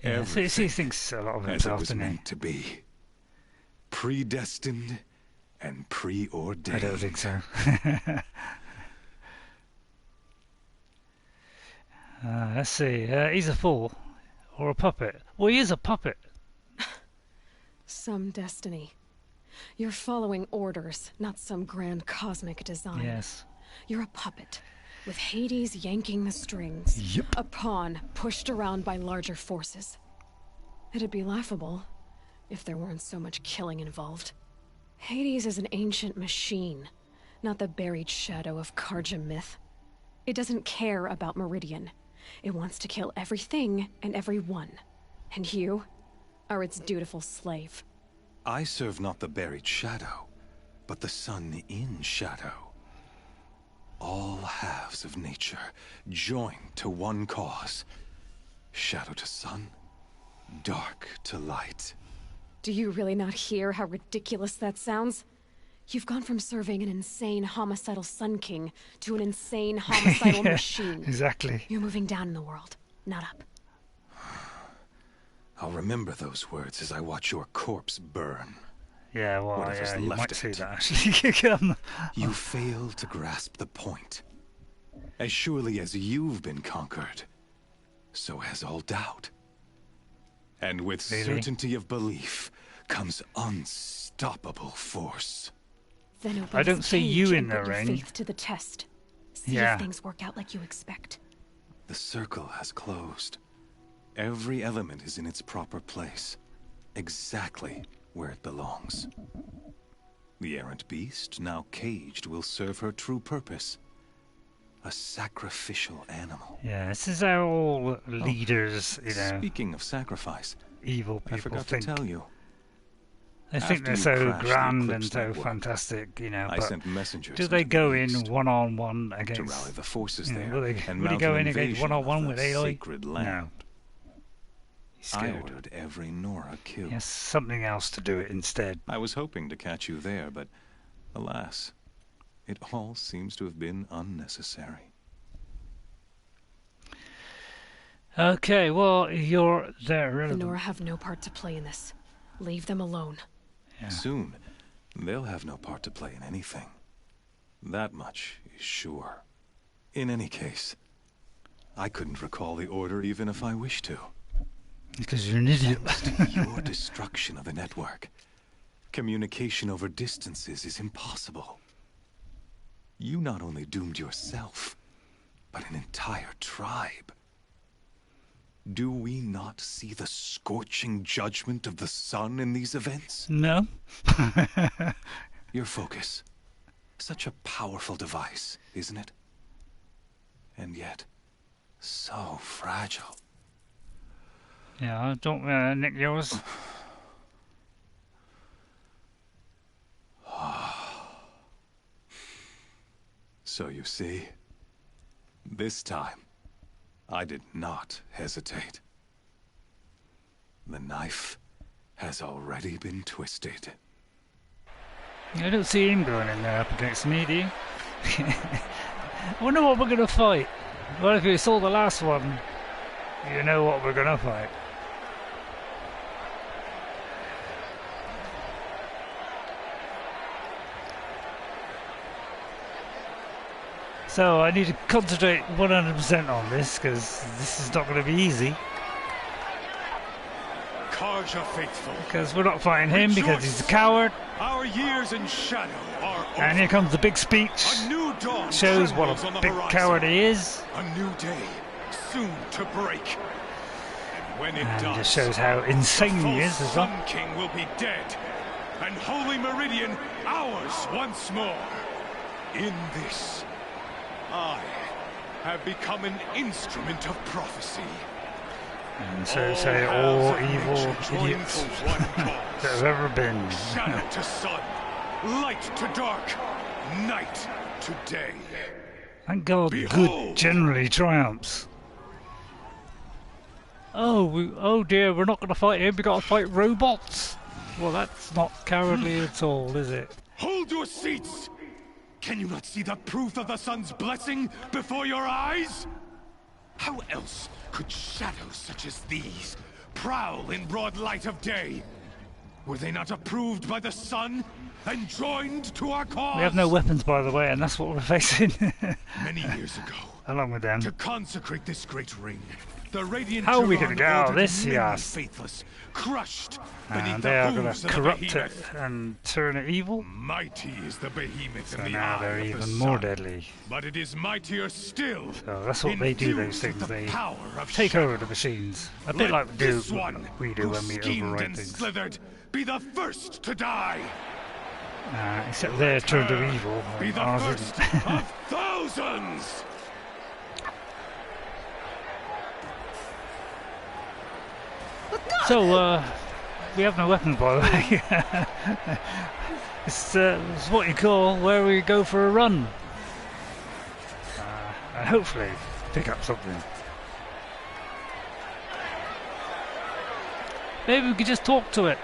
A: Yeah, so he
H: Everything
A: thinks a lot of
H: as it
A: himself,
H: was
A: doesn't he?
H: meant to be. Predestined and preordained.
A: I don't think so. Let's see. He's a fool. Or a puppet. Well, he is a puppet.
B: Some destiny. You're following orders, not some grand cosmic design.
A: Yes.
B: You're a puppet, with Hades yanking the strings.
A: Yep.
B: A pawn pushed around by larger forces. It'd be laughable if there weren't so much killing involved. Hades is an ancient machine, not the buried shadow of Karja myth. It doesn't care about Meridian. It wants to kill everything and everyone. And you are its dutiful slave.
H: I serve not the buried shadow, but the sun in shadow. All halves of nature joined to one cause. Shadow to sun, dark to light.
B: Do you really not hear how ridiculous that sounds? You've gone from serving an insane homicidal Sun King to an insane homicidal machine.
A: Exactly.
B: You're moving down in the world, not up.
H: I'll remember those words as I watch your corpse burn.
A: Yeah, well,
H: Whatever's
A: yeah, you
H: left
A: might
H: of
A: see
H: it.
A: that actually.
H: You fail to grasp the point. As surely as you've been conquered, so has all doubt. And with
A: Really?
H: certainty of belief comes unstoppable force.
B: Then open
A: I
B: this
A: don't see
B: cage
A: you in
B: and
A: the
B: put your
A: ring.
B: faith to the test. See
A: Yeah.
B: if things work out like you expect.
H: The circle has closed. Every element is in its proper place, exactly where it belongs. The errant beast, now caged, will serve her true purpose. A sacrificial animal.
A: Yeah, this is how all leaders, you know,
H: Speaking of sacrifice,
A: evil
H: I
A: people
H: forgot
A: think.
H: to tell you.
A: They think
H: after
A: they're
H: you
A: so
H: crashed the
A: grand and
H: Eclipse
A: so
H: network,
A: fantastic, you know,
H: I
A: but
H: sent messengers
A: do they
H: into
A: go
H: the
A: in
H: east
A: one-on-one
H: to
A: against...
H: rally the forces
A: you know,
H: there
A: will they,
H: and
A: will he
H: mount
A: go
H: an
A: in against
H: invasion
A: one-on-one
H: of
A: with
H: the
A: Aloy?
H: sacred
A: No.
H: land.
A: He's
H: I
A: scared.
H: ordered every Nora killed.
A: He has something else to do it instead.
H: I was hoping to catch you there, but alas, it all seems to have been unnecessary.
A: Okay, well, you're there,
B: The
A: really.
B: Nora have no part to play in this. Leave them alone.
A: Yeah.
H: Soon, they'll have no part to play in anything. That much is sure. In any case, I couldn't recall the order even if I wished to.
A: Because you're an idiot.
H: Thanks to your destruction of the network, communication over distances is impossible. You not only doomed yourself, but an entire tribe. Do we not see the scorching judgment of the sun in these events?
A: No.
H: Your focus. Such a powerful device, isn't it? And yet, so fragile.
A: Yeah, don't nick yours.
H: So you see, this time, I did not hesitate. The knife has already been twisted.
A: I don't see him going in there up against me, do you? I wonder what we're going to fight. Well, if you saw the last one, you know what we're going to fight. So I need to concentrate 100% on this, because this is not going to be easy.
I: Karja faithful.
A: Because we're not fighting him, because he's a coward.
I: Our years in shadow are over.
A: And here comes the big speech.
I: A new dawn
A: Shows what
I: trembles on
A: a
I: the
A: big
I: horizon.
A: coward he is.
I: A new day, soon to break. And when it
A: And
I: does,
A: just shows how insane
I: the
A: he is
I: false
A: as well.
I: Sun King will be dead, and Holy Meridian ours once more. In this, I have become an instrument of prophecy.
A: And so say all evil idiots that have ever been.
I: Shadow to sun, light to dark, night to day.
A: Thank God
I: Behold.
A: good generally triumphs. Oh dear, we're not going to fight him, we've got to fight robots. Well, that's not cowardly at all, is it?
I: Hold your seats! Can you not see the proof of the sun's blessing before your eyes? How else could shadows such as these prowl in broad light of day? Were they not approved by the sun and joined to our cause?
A: We have no weapons, by the way, and that's what we're facing.
I: Many years ago,
A: along with them.
I: To consecrate this great ring, the radiant
A: How are we
I: Duran
A: gonna get out of
I: ordered
A: this, he
I: many
A: asked.
I: faithless, crushed
A: And
I: beneath
A: they
I: the
A: are going
I: hooves
A: to
I: of the
A: corrupt it
I: behemoth.
A: and turn it evil.
I: Mighty is the behemoth
A: So
I: in the
A: now
I: eye
A: they're
I: of the
A: even more
I: sun,
A: deadly.
I: but it is mightier still.
A: So that's what they do, those
I: infused with
A: things.
I: the
A: They
I: power of
A: take
I: shadow.
A: over the machines. A bit like
I: This one
A: we do
I: who
A: when we
I: schemed
A: overwrite
I: and
A: things.
I: slithered be the first to die.
A: Except they're turned to evil.
I: Be
A: And
I: the
A: ours
I: first
A: isn't.
I: of thousands.
A: So, we have no weapons, by the way. It's what you call where we go for a run. And hopefully pick up something. Maybe we could just talk to it.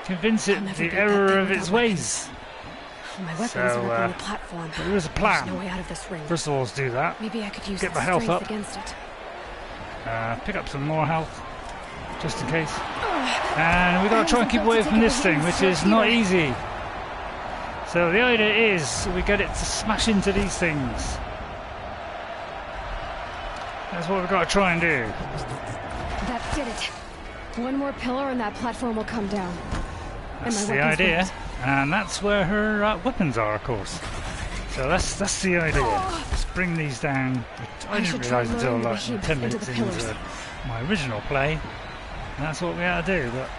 A: Convince it
B: I'll never
A: the
B: beat that
A: error
B: thing
A: of
B: without
A: its
B: weapons.
A: ways.
B: My weapons
A: So,
B: are up on the platform.
A: There is a
B: There's
A: plan.
B: no way out of this ring.
A: First of all, let's do that.
B: Maybe I could use
A: Get
B: its
A: my health
B: strength
A: up.
B: against it.
A: Pick up some more health, just in case. And we've got to try and keep away from this thing, which is not easy. So the idea is we get it to smash into these things. That's what we've got to try and do.
B: That did it. One more pillar and that platform will come down. And
A: That's
B: my
A: the
B: weapons
A: idea.
B: won't.
A: And that's where her weapons are, of course. So that's the idea. Let's bring these down. I didn't
B: should try
A: realise until
B: luring the
A: like
B: behemoth
A: 10
B: into
A: minutes
B: the
A: into
B: pillars.
A: my original play. And that's what we had to do. But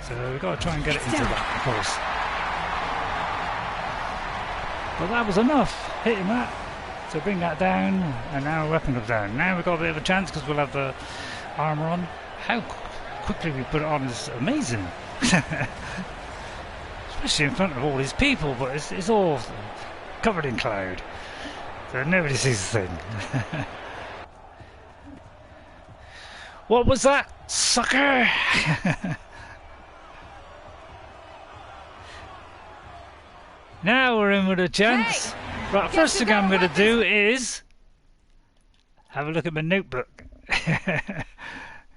A: so we've got to try and get it into that, of course. But that was enough. Hitting that. So bring that down, and now our weapon comes down. Now we've got a bit of a chance because we'll have the armour on. How quickly we put it on is amazing. Especially in front of all these people, but it's all covered in cloud. So nobody sees the thing. What was that, sucker? Now we're in with a chance. Right, first thing I'm going to do is have a look at my notebook.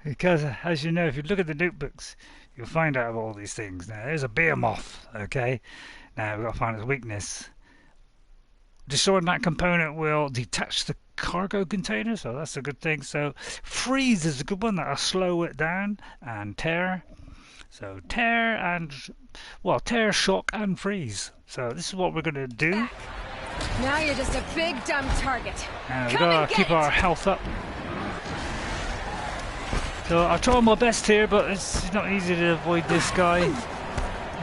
A: Because, as you know, if you look at the notebooks, you'll find out all these things. Now, there's a behemoth, okay? Now, we've got to find its weakness. Destroying that component will detach the cargo container, so that's a good thing. So, freeze is a good one. That'll slow it down. And tear. So, tear and... well, tear, shock, and freeze. So, this is what we're going to do.
B: Now you're just a big dumb target.
A: Now we've got to keep our health up. So I'll try my best here, but it's not easy to avoid this guy.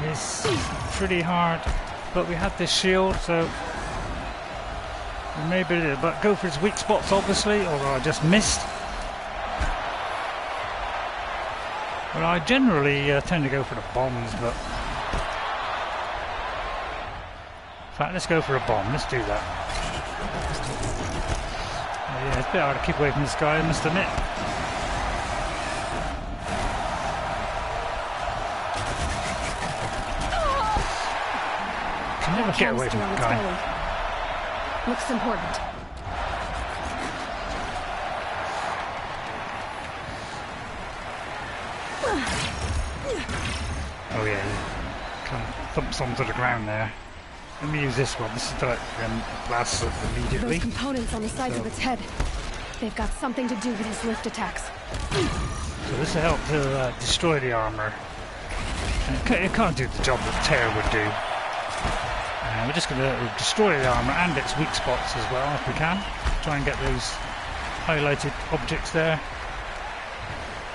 A: It's pretty hard. But we have this shield, so we may be able to, but go for his weak spots, obviously, although I just missed. Well, I generally tend to go for the bombs, but in fact, let's go for a bomb. Let's do that. Yeah, it's a bit hard to keep away from this guy, I must admit. Can never get away from that guy.
B: Looks important.
A: Oh yeah, kind of thumps onto the ground there. Let me use this one. This is direct blasts it immediately.
B: Those components on the sides of its head. They've got something to do with his lift attacks.
A: So this will help to destroy the armor. And it can't do the job that tear would do. And we're just going to destroy the armor and its weak spots as well, if we can. Try and get those highlighted objects there.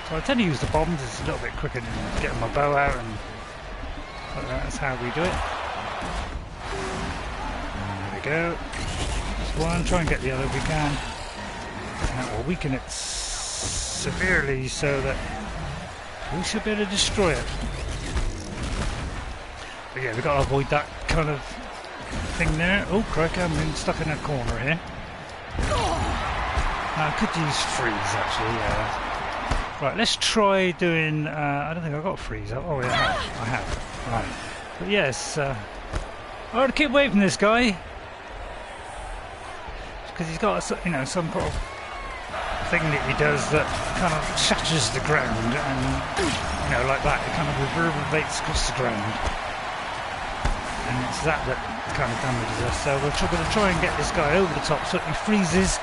A: So I tend to use the bombs. It's a little bit quicker than getting my bow out, and that's how we do it. There we go. Just one. Try and get the other if we can. And that will weaken it severely so that we should be able to destroy it. But yeah, we've got to avoid that kind of thing there. Oh, crikey, I'm being stuck in a corner here. Now, I could use freeze, actually, yeah. Right, let's try doing... I don't think I've got freeze. Oh, yeah, I have. Right. But yes, I want to keep away from this guy. Because he's got, you know, some kind of thing that he does that kind of shatters the ground, and, you know, like that. It kind of reverberates across the ground. And it's that kind of damages us. So we're going to try and get this guy over the top so he freezes.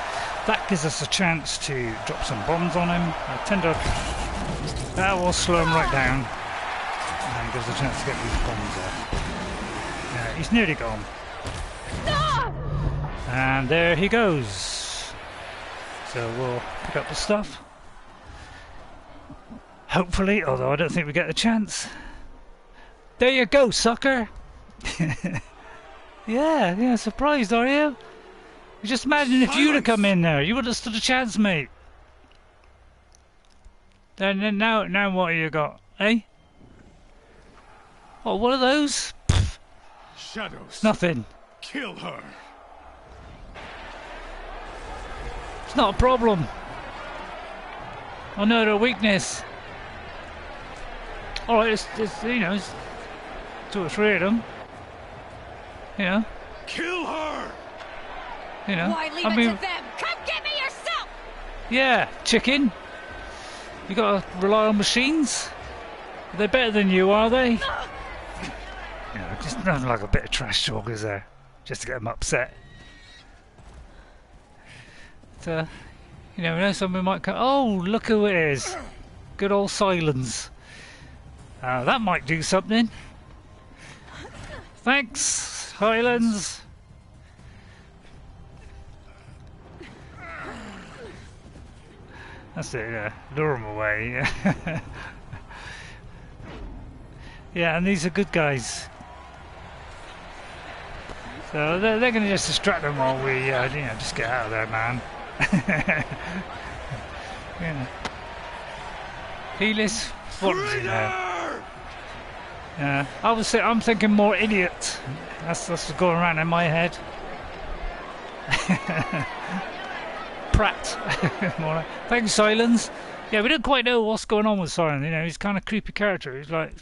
A: That gives us a chance to drop some bombs on him. That will slow him right down and gives us a chance to get these bombs off. Yeah, he's nearly gone. And there he goes. So we'll pick up the stuff. Hopefully, although I don't think we get a chance. There you go, sucker! yeah, surprised, are you? Just imagine if you'd have come in there. You would have stood a chance, mate. Then now what have you got, eh? Oh, what are those? Pfft.
I: Shadows.
A: Nothing.
I: Kill her.
A: It's not a problem. I know their weakness. Alright, it's it's 2 or 3 of them. You know.
I: Kill her!
A: You know.
B: Why leave it to them? Come get me yourself!
A: Yeah, chicken. You gotta rely on machines? Are they better than you, are they? Just nothing like a bit of trash talk, is there? Just to get them upset. But, you know, someone might come. Oh, look who it is. Good old Sylens. That might do something. Thanks, Sylens. That's it, yeah. Lure them away. Yeah, and these are good guys. So they're going to just distract them while we, just get out of there, man. Yeah. Helis, what's in there? Yeah, I'm thinking more idiot. That's what's going around in my head. Pratt. More like, thanks, Sylens. Yeah, we don't quite know what's going on with Sylens. You know, he's kind of creepy character. He's like,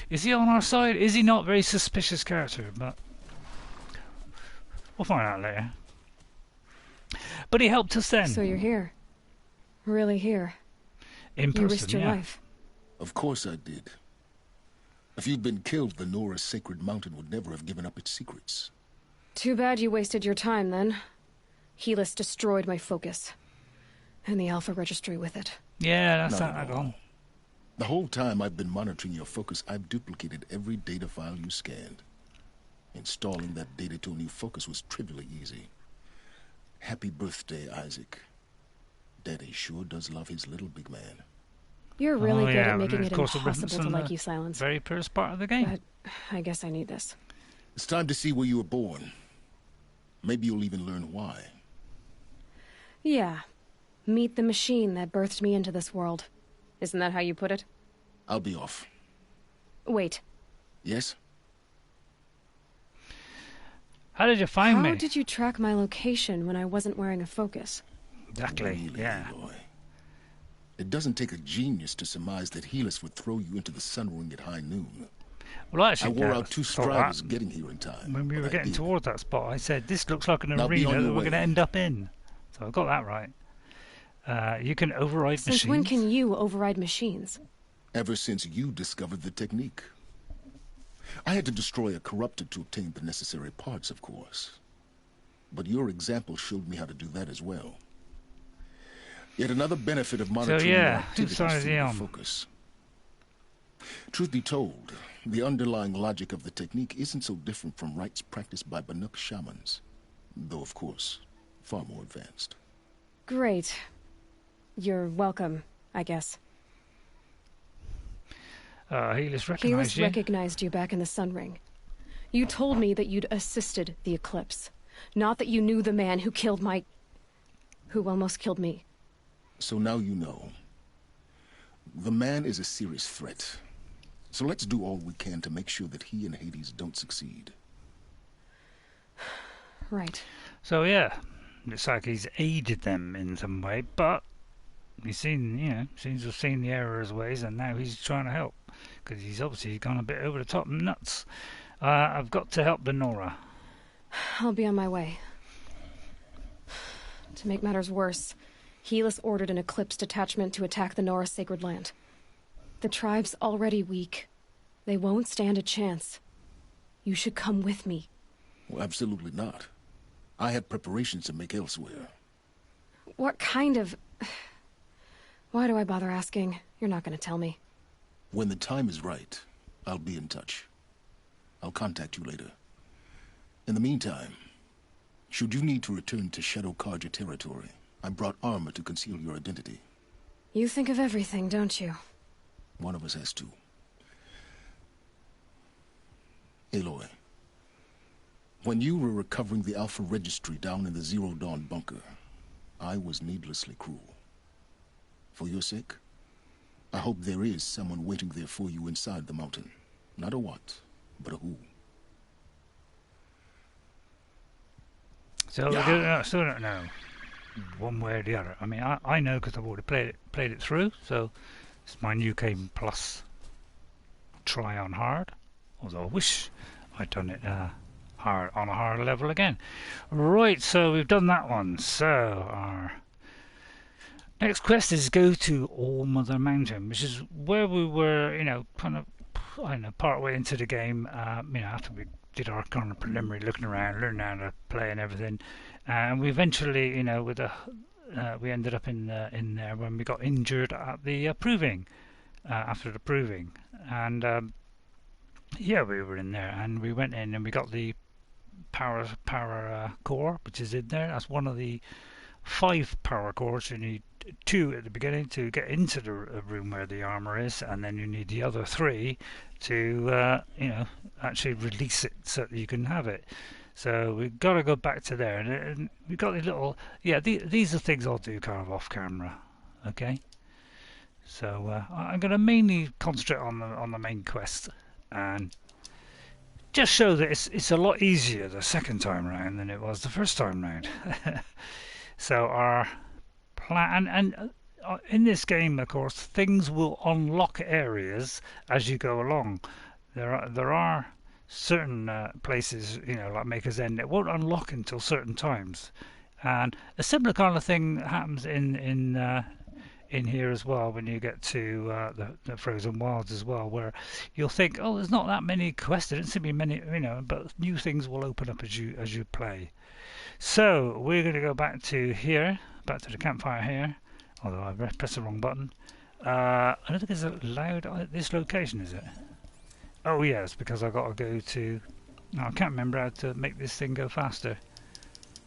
A: is he on our side? Is he not? Very suspicious character, but we'll find out later. But he helped us then.
B: So you're here. Really here.
A: In person,
B: you risked your life.
C: Of course I did. If you'd been killed, the Nora's sacred mountain would never have given up its secrets.
B: Too bad you wasted your time, then. Helis destroyed my focus. And the Alpha Registry with it.
A: Yeah, that's not all.
C: The whole time I've been monitoring your focus, I've duplicated every data file you scanned. Installing that data to a new focus was trivially easy. Happy birthday, Isaac. Daddy sure does love his little big man.
B: You're really good at making it impossible to like you, Sylens.
A: Very first part of the game.
B: But I guess I need this.
C: It's time to see where you were born. Maybe you'll even learn why.
B: Yeah. Meet the machine that birthed me into this world. Isn't that how you put it?
C: I'll be off.
B: Wait.
C: Yes?
A: How did you find me?
B: How did you track my location when I wasn't wearing a focus?
A: Exactly,
C: really,
A: yeah.
C: Aloy. It doesn't take a genius to surmise that Helis would throw you into the sun ring at high noon.
A: Well, actually,
C: I wore out 2 striders getting here in time.
A: When we were getting towards that spot, I said, this looks like an arena that we're going to end up in. So I got that right. You can override machines.
B: Since when can you override machines?
C: Ever since you discovered the technique. I had to destroy a corrupted to obtain the necessary parts, of course. But your example showed me how to do that as well. Yet another benefit of monitoring your activities through the focus. Truth be told, the underlying logic of the technique isn't so different from rites practiced by Banuk shamans, though of course, far more advanced.
B: Great. You're welcome, I guess.
A: Helis
B: recognized you back in the Sun Ring. You told me that you'd assisted the Eclipse, not that you knew the man who almost killed me.
C: So now you know. The man is a serious threat. So let's do all we can to make sure that he and Hades don't succeed.
B: Right.
A: So yeah, looks like he's aided them in some way, but he's seems to have seen the error of his ways, and now he's trying to help. Because he's obviously gone a bit over the top and nuts. I've got to help the Nora.
B: I'll be on my way. To make matters worse, Helis ordered an Eclipse detachment to attack the Nora sacred land. The tribe's already weak. They won't stand a chance. You should come with me.
C: Well, absolutely not. I have preparations to make elsewhere.
B: What kind of... Why do I bother asking? You're not going to tell me.
C: When the time is right, I'll be in touch. I'll contact you later. In the meantime, should you need to return to Shadow Karja territory, I brought armor to conceal your identity.
B: You think of everything, don't you?
C: One of us has to. Aloy, when you were recovering the Alpha Registry down in the Zero Dawn bunker, I was needlessly cruel. For your sake, I hope there is someone waiting there for you inside the mountain. Not a what, but a who.
A: So we still don't know one way or the other. I mean, I know because I've already played it through, so it's my new game plus try on hard. Although I wish I'd done it hard on a hard level again. Right, so we've done that one. So our next quest is go to All Mother Mountain, which is where we were, kind of, part way into the game. After we did our kind of preliminary looking around, learning how to play and everything, and we eventually, we ended up in there when we got injured at the proving, after the proving, and we were in there, and we went in and we got the power core, which is in there. That's one of the 5 power cores. You need 2 at the beginning to get into the room where the armor is, and then you need the other 3 to actually release it so that you can have it. So we've got to go back to there, and we've got the little these are things I'll do kind of off camera. Okay, so I'm going to mainly concentrate on the main quest and just show that it's a lot easier the second time round than it was the first time round. So our plan, and in this game, of course, things will unlock areas as you go along. There are certain places, like Maker's End, it won't unlock until certain times, and a similar kind of thing happens in here as well when you get to the Frozen Wilds as well, where you'll think, oh, there's not that many quests, there don't seem to be many, but new things will open up as you play. So we're going to go back to here, back to the campfire here, although I pressed the wrong button. I don't think it's allowed at this location, is it? Oh yes, because I've got to go to... No, I can't remember how to make this thing go faster.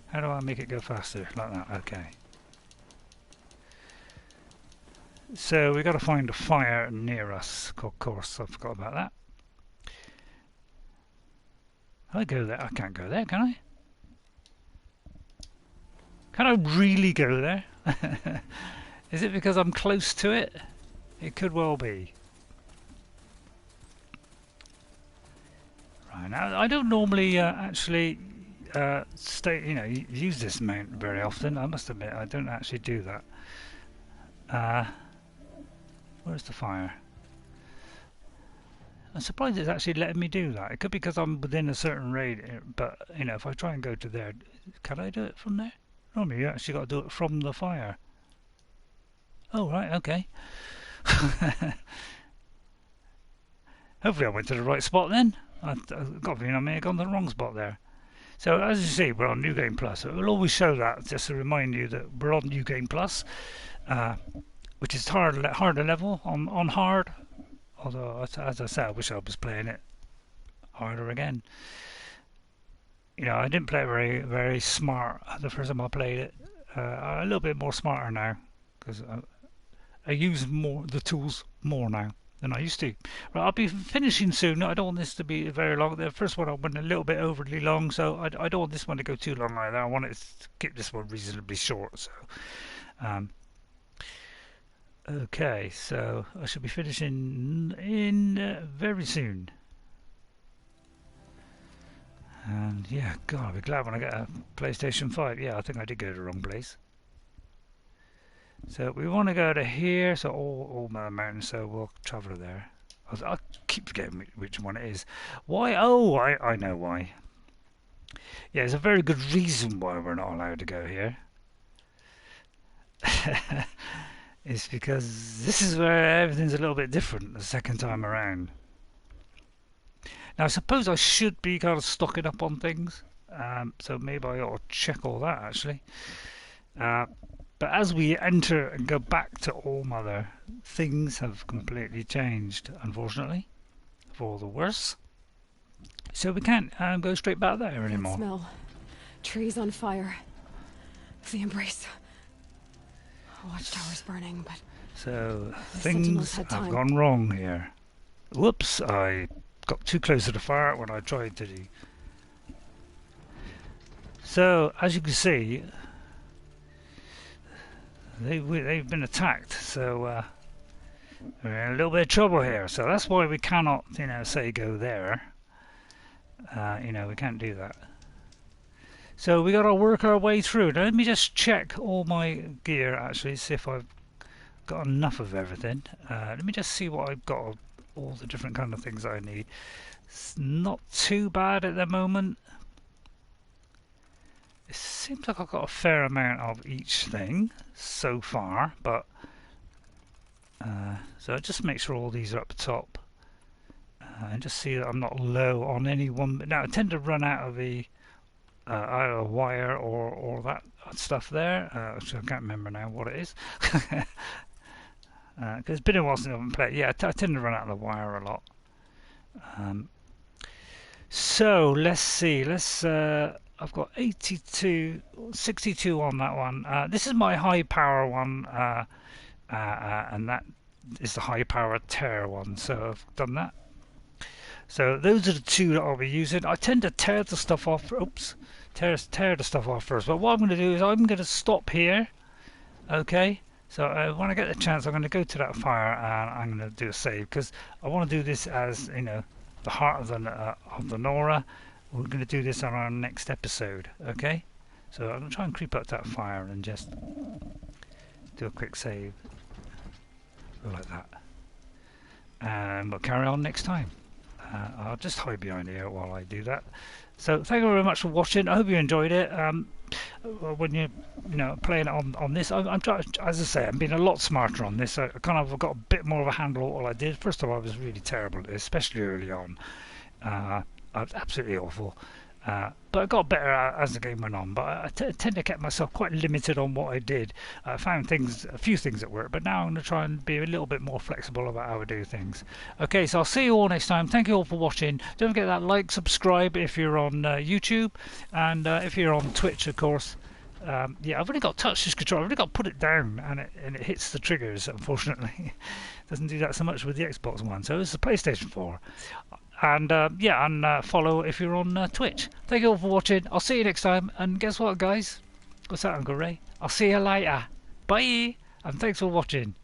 A: How do I make it go faster? Like that, okay. So we've got to find a fire near us, of course, I forgot about that. I go there? I can't go there, can I? Can I really go there? Is it because I'm close to it? It could well be. Right, now I don't normally actually use this mount very often. I must admit I don't actually do that. Where's the fire? I'm surprised it's actually letting me do that. It could be because I'm within a certain radius, but if I try and go to there, can I do it from there? Normally you actually got to do it from the fire. Oh right, okay. Hopefully I went to the right spot then. I've got to be, I may have gone to the wrong spot there. So as you see, we're on New Game Plus. It will always show that, just to remind you that we're on New Game Plus, which is harder level on hard. Although, as I said, I wish I was playing it harder again. I didn't play it very, very smart the first time I played it. I'm a little bit more smarter now, because I use the tools more now than I used to. Right, I'll be finishing soon. I don't want this to be very long. The first one I went a little bit overly long, so I don't want this one to go too long either. I want it to keep this one reasonably short. So, okay, so I should be finishing in very soon. And yeah, God, I'll be glad when I get a PlayStation 5. Yeah, I think I did go to the wrong place. So we want to go to here, so all Mother Mountain, so we'll travel there. I keep forgetting which one it is. Why? Oh, I know why. Yeah, there's a very good reason why we're not allowed to go here. It's because this is where everything's a little bit different the second time around. Now I suppose I should be kind of stocking up on things, So maybe I ought to check all that actually. But as we enter and go back to All Mother, things have completely changed, unfortunately, for the worse. So we can't go straight back there anymore.
B: Smell. Trees on fire. The embrace. Watchtower's burning, but...
A: So
B: the
A: things
B: Sentinels
A: have
B: had time.
A: gone wrong here. Whoops, I got too close to the fire when I tried to do. So, as you can see, they've been attacked, so we're in a little bit of trouble here. So that's why we cannot, say go there. We can't do that. So we got to work our way through. Now let me just check all my gear, actually, see if I've got enough of everything. Let me just see what I've got of all the different kind of things I need. It's not too bad at the moment. It seems like I've got a fair amount of each thing so far, but so I just make sure all these are up top and just see that I'm not low on any one. Now I tend to run out of the either wire or that stuff there. Which I can't remember now what it is. Because it's been a while since I haven't played. Yeah, I tend to run out of the wire a lot. So let's see. I've got 62 on that one. This is my high power one, and that is the high power tear one. So I've done that. So those are the two that I'll be using. I tend to tear the stuff off. Oops, tear the stuff off first. But what I'm going to do is I'm going to stop here. Okay. So when I get the chance, I'm going to go to that fire and I'm going to do a save because I want to do this as the heart of the Nora. We're going to do this on our next episode, okay? So I'm going to try and creep up that fire and just do a quick save. Go like that. And we'll carry on next time. I'll just hide behind here while I do that. So thank you very much for watching. I hope you enjoyed it. When you're playing it on this, I'm trying, as I say, I'm being a lot smarter on this. I kind of got a bit more of a handle on what I did. First of all, I was really terrible at this, especially early on. I was absolutely awful. But I got better as the game went on. But I tend to keep myself quite limited on what I did. I found a few things that work, but now I'm going to try and be a little bit more flexible about how I do things. Okay, so I'll see you all next time. Thank you all for watching. Don't forget that like, subscribe if you're on YouTube, and if you're on Twitch, of course. Yeah, I've only got touch this control. I've only got to put it down, and it hits the triggers. Unfortunately, doesn't do that so much with the Xbox One. So it's the PlayStation 4. And follow if you're on Twitch. Thank you all for watching. I'll see you next time. And guess what, guys? What's that, Uncle Ray? I'll see you later. Bye. And thanks for watching.